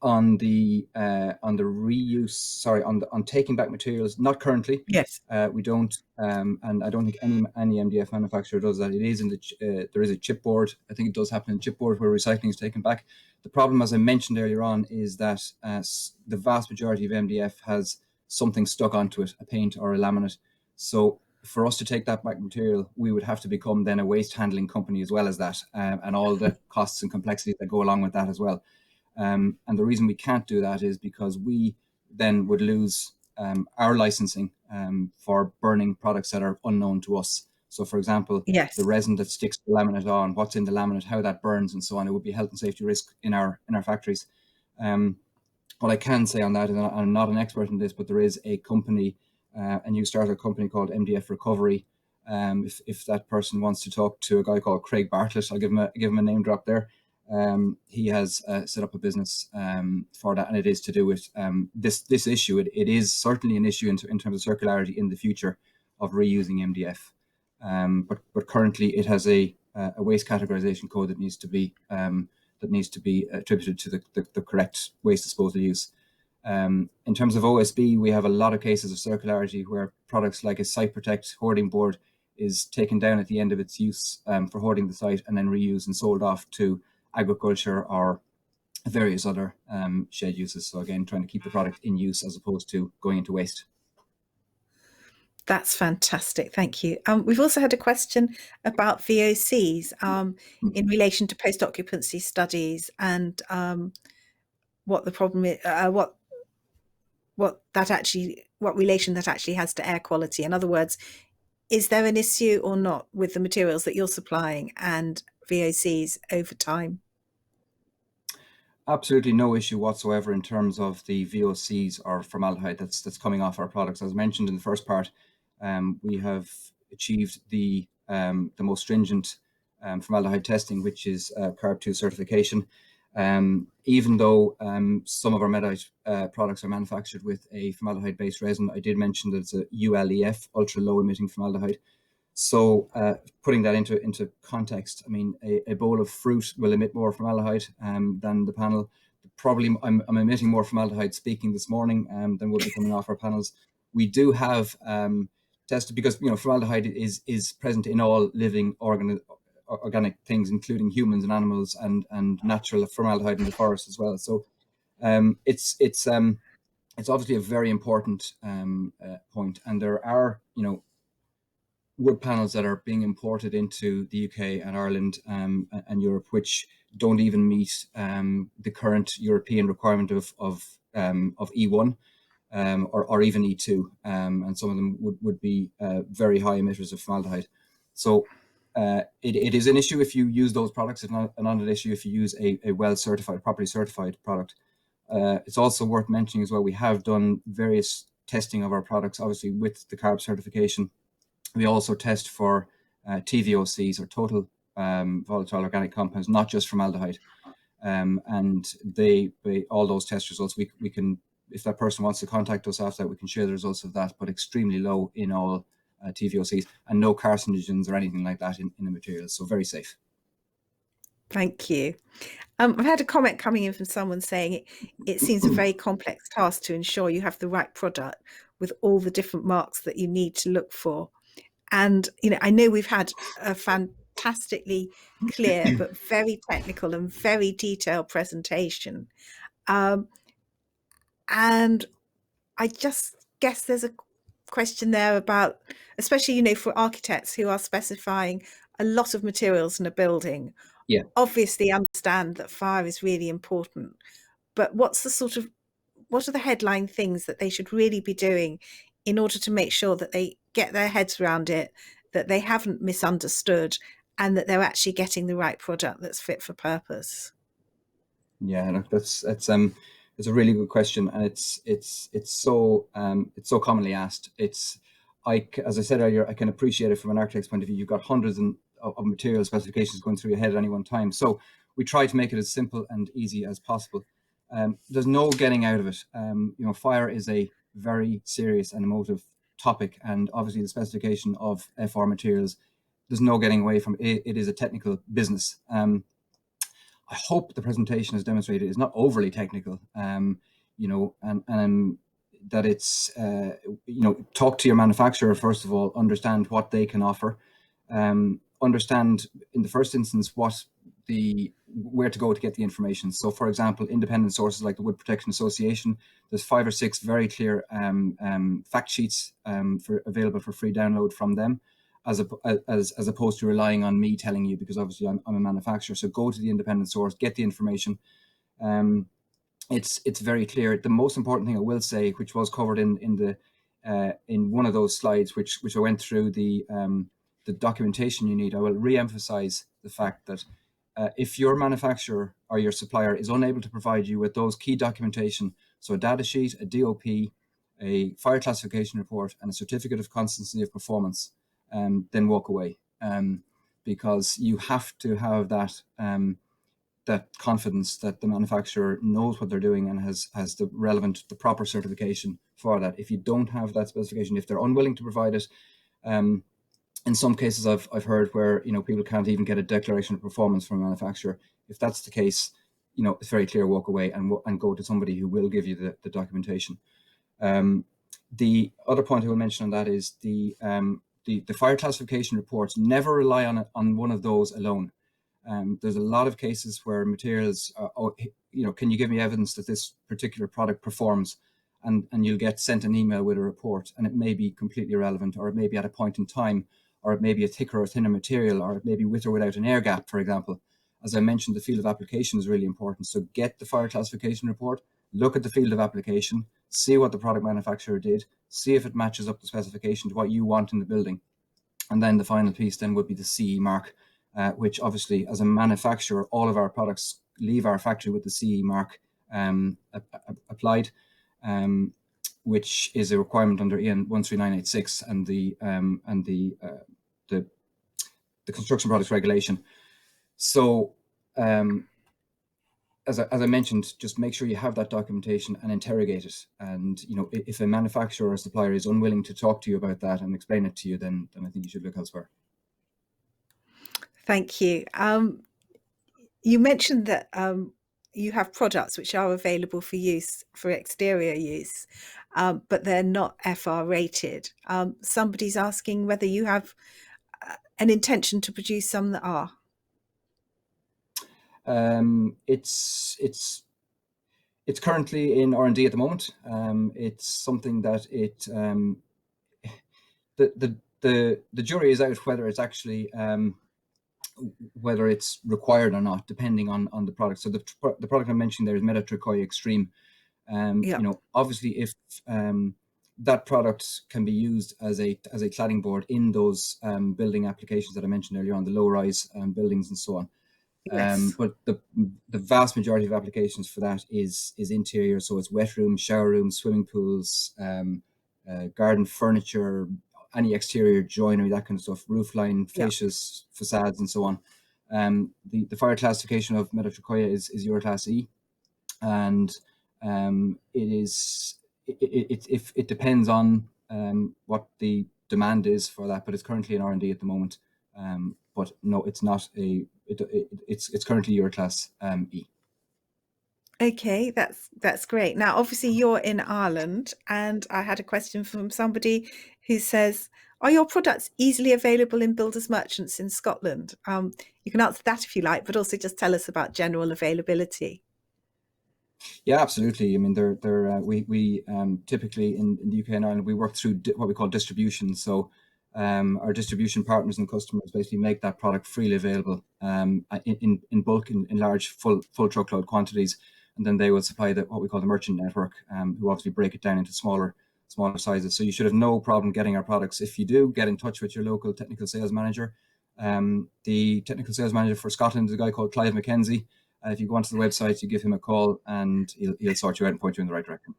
On the reuse, sorry, on taking back materials, not currently. Yes. We don't, and I don't think any MDF manufacturer does that. It is in the there is a chipboard. I think it does happen in chipboard where recycling is taken back. The problem, as I mentioned earlier on, is that the vast majority of MDF has something stuck onto it, a paint or a laminate. So for us to take that back material, we would have to become then a waste handling company as well as that, and all the costs and complexities that go along with that as well. And the reason we can't do that is because we then would lose our licensing for burning products that are unknown to us. So, for example, Yes. the resin that sticks the laminate on, what's in the laminate, how that burns, and so on. It would be a health and safety risk in our factories. What I can say on that, and I'm not an expert in this, but there is a company, a new startup company called Mdf Recovery. If that person wants to talk to a guy called Craig Bartlett, I'll give him a name drop there. He has set up a business for that, and it is to do with this issue. It is certainly an issue in terms of circularity in the future of reusing MDF. But currently it has a waste categorization code that needs to be attributed to the correct waste disposal use. In terms of OSB, we have a lot of cases of circularity where products like a Site Protect hoarding board is taken down at the end of its use for hoarding the site and then reused and sold off to agriculture or various other shed uses. So again, trying to keep the product in use as opposed to going into waste. That's fantastic. Thank you. We've also had a question about VOCs in relation to post-occupancy studies and what the problem is, what relation that actually has to air quality. In other words, is there an issue or not with the materials that you're supplying and VOCs over time? Absolutely no issue whatsoever in terms of the VOCs or formaldehyde that's coming off our products. As mentioned in the first part, we have achieved the most stringent formaldehyde testing, which is CARB 2 certification. Even though some of our MEDITE products are manufactured with a formaldehyde-based resin, I did mention that it's a ULEF, ultra low emitting formaldehyde. So putting that into context, I mean, a bowl of fruit will emit more formaldehyde than the panel. Probably I'm emitting more formaldehyde speaking this morning than will be coming off our panels. We do have tested, because formaldehyde is present in all living organic things, including humans and animals, and natural formaldehyde in the forest as well. So it's obviously a very important point, and there are wood panels that are being imported into the UK and Ireland and Europe, which don't even meet the current European requirement of E1 or even E2, and some of them would be very high emitters of formaldehyde. So it is an issue if you use those products. It's not an issue if you use a well-certified, properly certified product. It's also worth mentioning as well, we have done various testing of our products, obviously with the CARB certification. We also test for TVOCs, or total volatile organic compounds, not just formaldehyde. And all those test results, we can, if that person wants to contact us after that, we can share the results of that, but extremely low in all TVOCs, and no carcinogens or anything like that in the materials. So very safe. Thank you. I've had a comment coming in from someone saying it seems a very complex task to ensure you have the right product with all the different marks that you need to look for. And, I know we've had a fantastically clear but very technical and very detailed presentation. And I just guess there's a question there about, especially, for architects who are specifying a lot of materials in a building. Yeah. Obviously understand that fire is really important, but what are the headline things that they should really be doing in order to make sure that they get their heads around it, that they haven't misunderstood, and that they're actually getting the right product that's fit for purpose? Yeah, look, it's a really good question, and it's so commonly asked. As I said earlier, I can appreciate it from an architect's point of view. You've got hundreds of material specifications going through your head at any one time. So we try to make it as simple and easy as possible. There's no getting out of it. Fire is a very serious and emotive topic, and obviously the specification of FR materials, there's no getting away from it. It is a technical business. I hope the presentation has demonstrated it's not overly technical, and that it's, talk to your manufacturer, first of all, understand what they can offer, understand in the first instance where to go to get the information. So for example, independent sources like the Wood Protection Association, there's 5 or 6 very clear fact sheets available for free download from them, as opposed to relying on me telling you, because obviously I'm a manufacturer. So go to the independent source, get the information. It's very clear. The most important thing I will say, which was covered in one of those slides, which I went through the documentation you need, I will re-emphasize the fact that if your manufacturer or your supplier is unable to provide you with those key documentation, so a data sheet, a DOP, a fire classification report, and a certificate of constancy of performance, then walk away, because you have to have that confidence that the manufacturer knows what they're doing and has the proper certification for that. If you don't have that specification, if they're unwilling to provide it, in some cases I've heard where people can't even get a declaration of performance from a manufacturer. If that's the case, it's very clear, walk away and go to somebody who will give you the documentation. The other point I will mention on that is the the fire classification reports, never rely on one of those alone. There's a lot of cases where materials, can you give me evidence that this particular product performs? And you'll get sent an email with a report, and it may be completely irrelevant, or it may be at a point in time, or it may be a thicker or thinner material, or it may be with or without an air gap, for example. As I mentioned, the field of application is really important. So get the fire classification report, look at the field of application, see what the product manufacturer did, see if it matches up the specification to what you want in the building. And then the final piece then would be the CE mark, which obviously as a manufacturer, all of our products leave our factory with the CE mark applied, which is a requirement under EN 13986 and the construction products regulation. So as I mentioned, just make sure you have that documentation and interrogate it. And if a manufacturer or supplier is unwilling to talk to you about that and explain it to you, then I think you should look elsewhere. Thank you. You mentioned that you have products which are available for use, for exterior use, but they're not FR rated. Somebody's asking whether you have an intention to produce some that are. It's currently in R&D at the moment. It's something that the jury is out whether it's actually whether it's required or not, depending on the product. So the product I mentioned there is MEDITE Extreme. Obviously, if that product can be used as a cladding board in those building applications that I mentioned earlier on, the low-rise buildings and so on. Yes. But the vast majority of applications for that is interior. So it's wet rooms, shower rooms, swimming pools, garden furniture, any exterior joinery, that kind of stuff, roofline, fascias, facades, and so on. The fire classification of MEDITE is Euro Class E, and it depends on what the demand is for that, but it's currently in R&D at the moment. But no, it's not it's currently Euro Class E. Okay, that's great. Now, obviously, you're in Ireland, and I had a question from somebody who says, "Are your products easily available in builders merchants in Scotland?" You can answer that if you like, but also just tell us about general availability. Yeah, absolutely. I mean, we typically in the UK and Ireland, we work through what we call distribution. So our distribution partners and customers basically make that product freely available in bulk, in large full truckload quantities, and then they will supply what we call the merchant network, who obviously break it down into smaller sizes. So you should have no problem getting our products. If you do, get in touch with your local technical sales manager. The technical sales manager for Scotland is a guy called Clive McKenzie. If you go onto the website, you give him a call and he'll sort you out and point you in the right direction.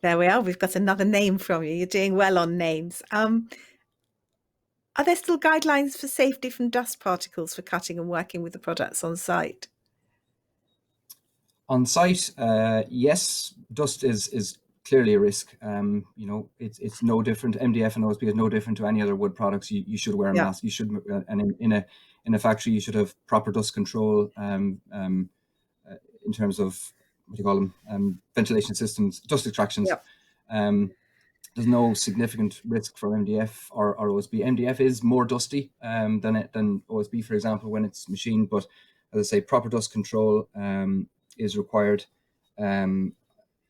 There we are. We've got another name from you. You're doing well on names. Are there still guidelines for safety from dust particles for cutting and working with the products on site? On site, yes, dust is clearly a risk. It's no different. MDF and OSB is no different to any other wood products. You should wear a mask. You should, and in a factory, you should have proper dust control in terms of what do you call them, ventilation systems, dust extractions. There's no significant risk for MDF or OSB. MDF is more dusty than OSB, for example, when it's machined. But as I say, proper dust control is required.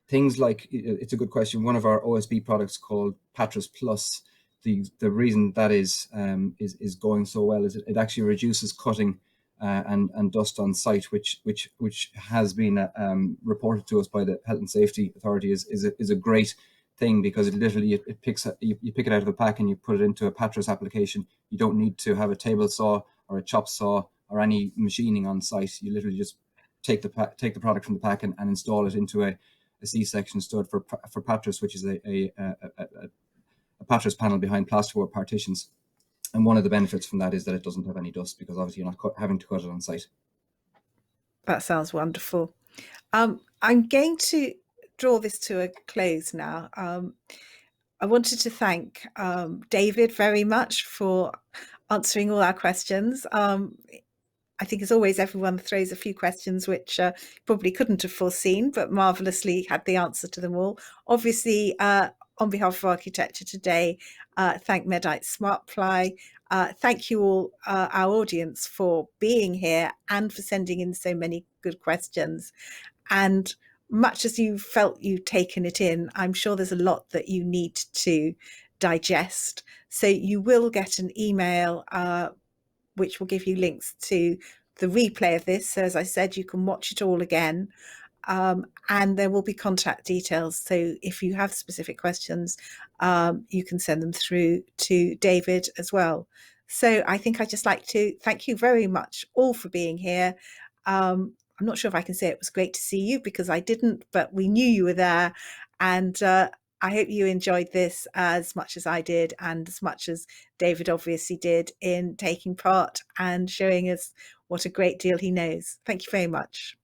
Things like, it's a good question. One of our OSB products called Patras Plus, the reason that is going so well is it actually reduces cutting and dust on site, which has been reported to us by the Health and Safety Authority is a great thing, because it literally you pick it out of a pack and you put it into a Patras application. You don't need to have a table saw or a chop saw or any machining on site. You literally just take the product from the pack and install it into a C-section stud for Patras, which is a Patras panel behind plasterboard partitions. And one of the benefits from that is that it doesn't have any dust, because obviously you're not having to cut it on site. That sounds wonderful. I'm going to draw this to a close now. I wanted to thank David very much for answering all our questions. I think, as always, everyone throws a few questions which probably couldn't have foreseen, but marvellously had the answer to them all. Obviously, on behalf of Architecture Today, thank MEDITE SMARTPLY. Thank you all, our audience, for being here and for sending in so many good questions. And much as you felt you've taken it in, I'm sure there's a lot that you need to digest. So you will get an email which will give you links to the replay of this. So as I said, you can watch it all again. And there will be contact details. So if you have specific questions, you can send them through to David as well. So I think I'd just like to thank you very much all for being here. I'm not sure if I can say it was great to see you, because I didn't, but we knew you were there. And I hope you enjoyed this as much as I did, and as much as David obviously did in taking part and showing us what a great deal he knows. Thank you very much.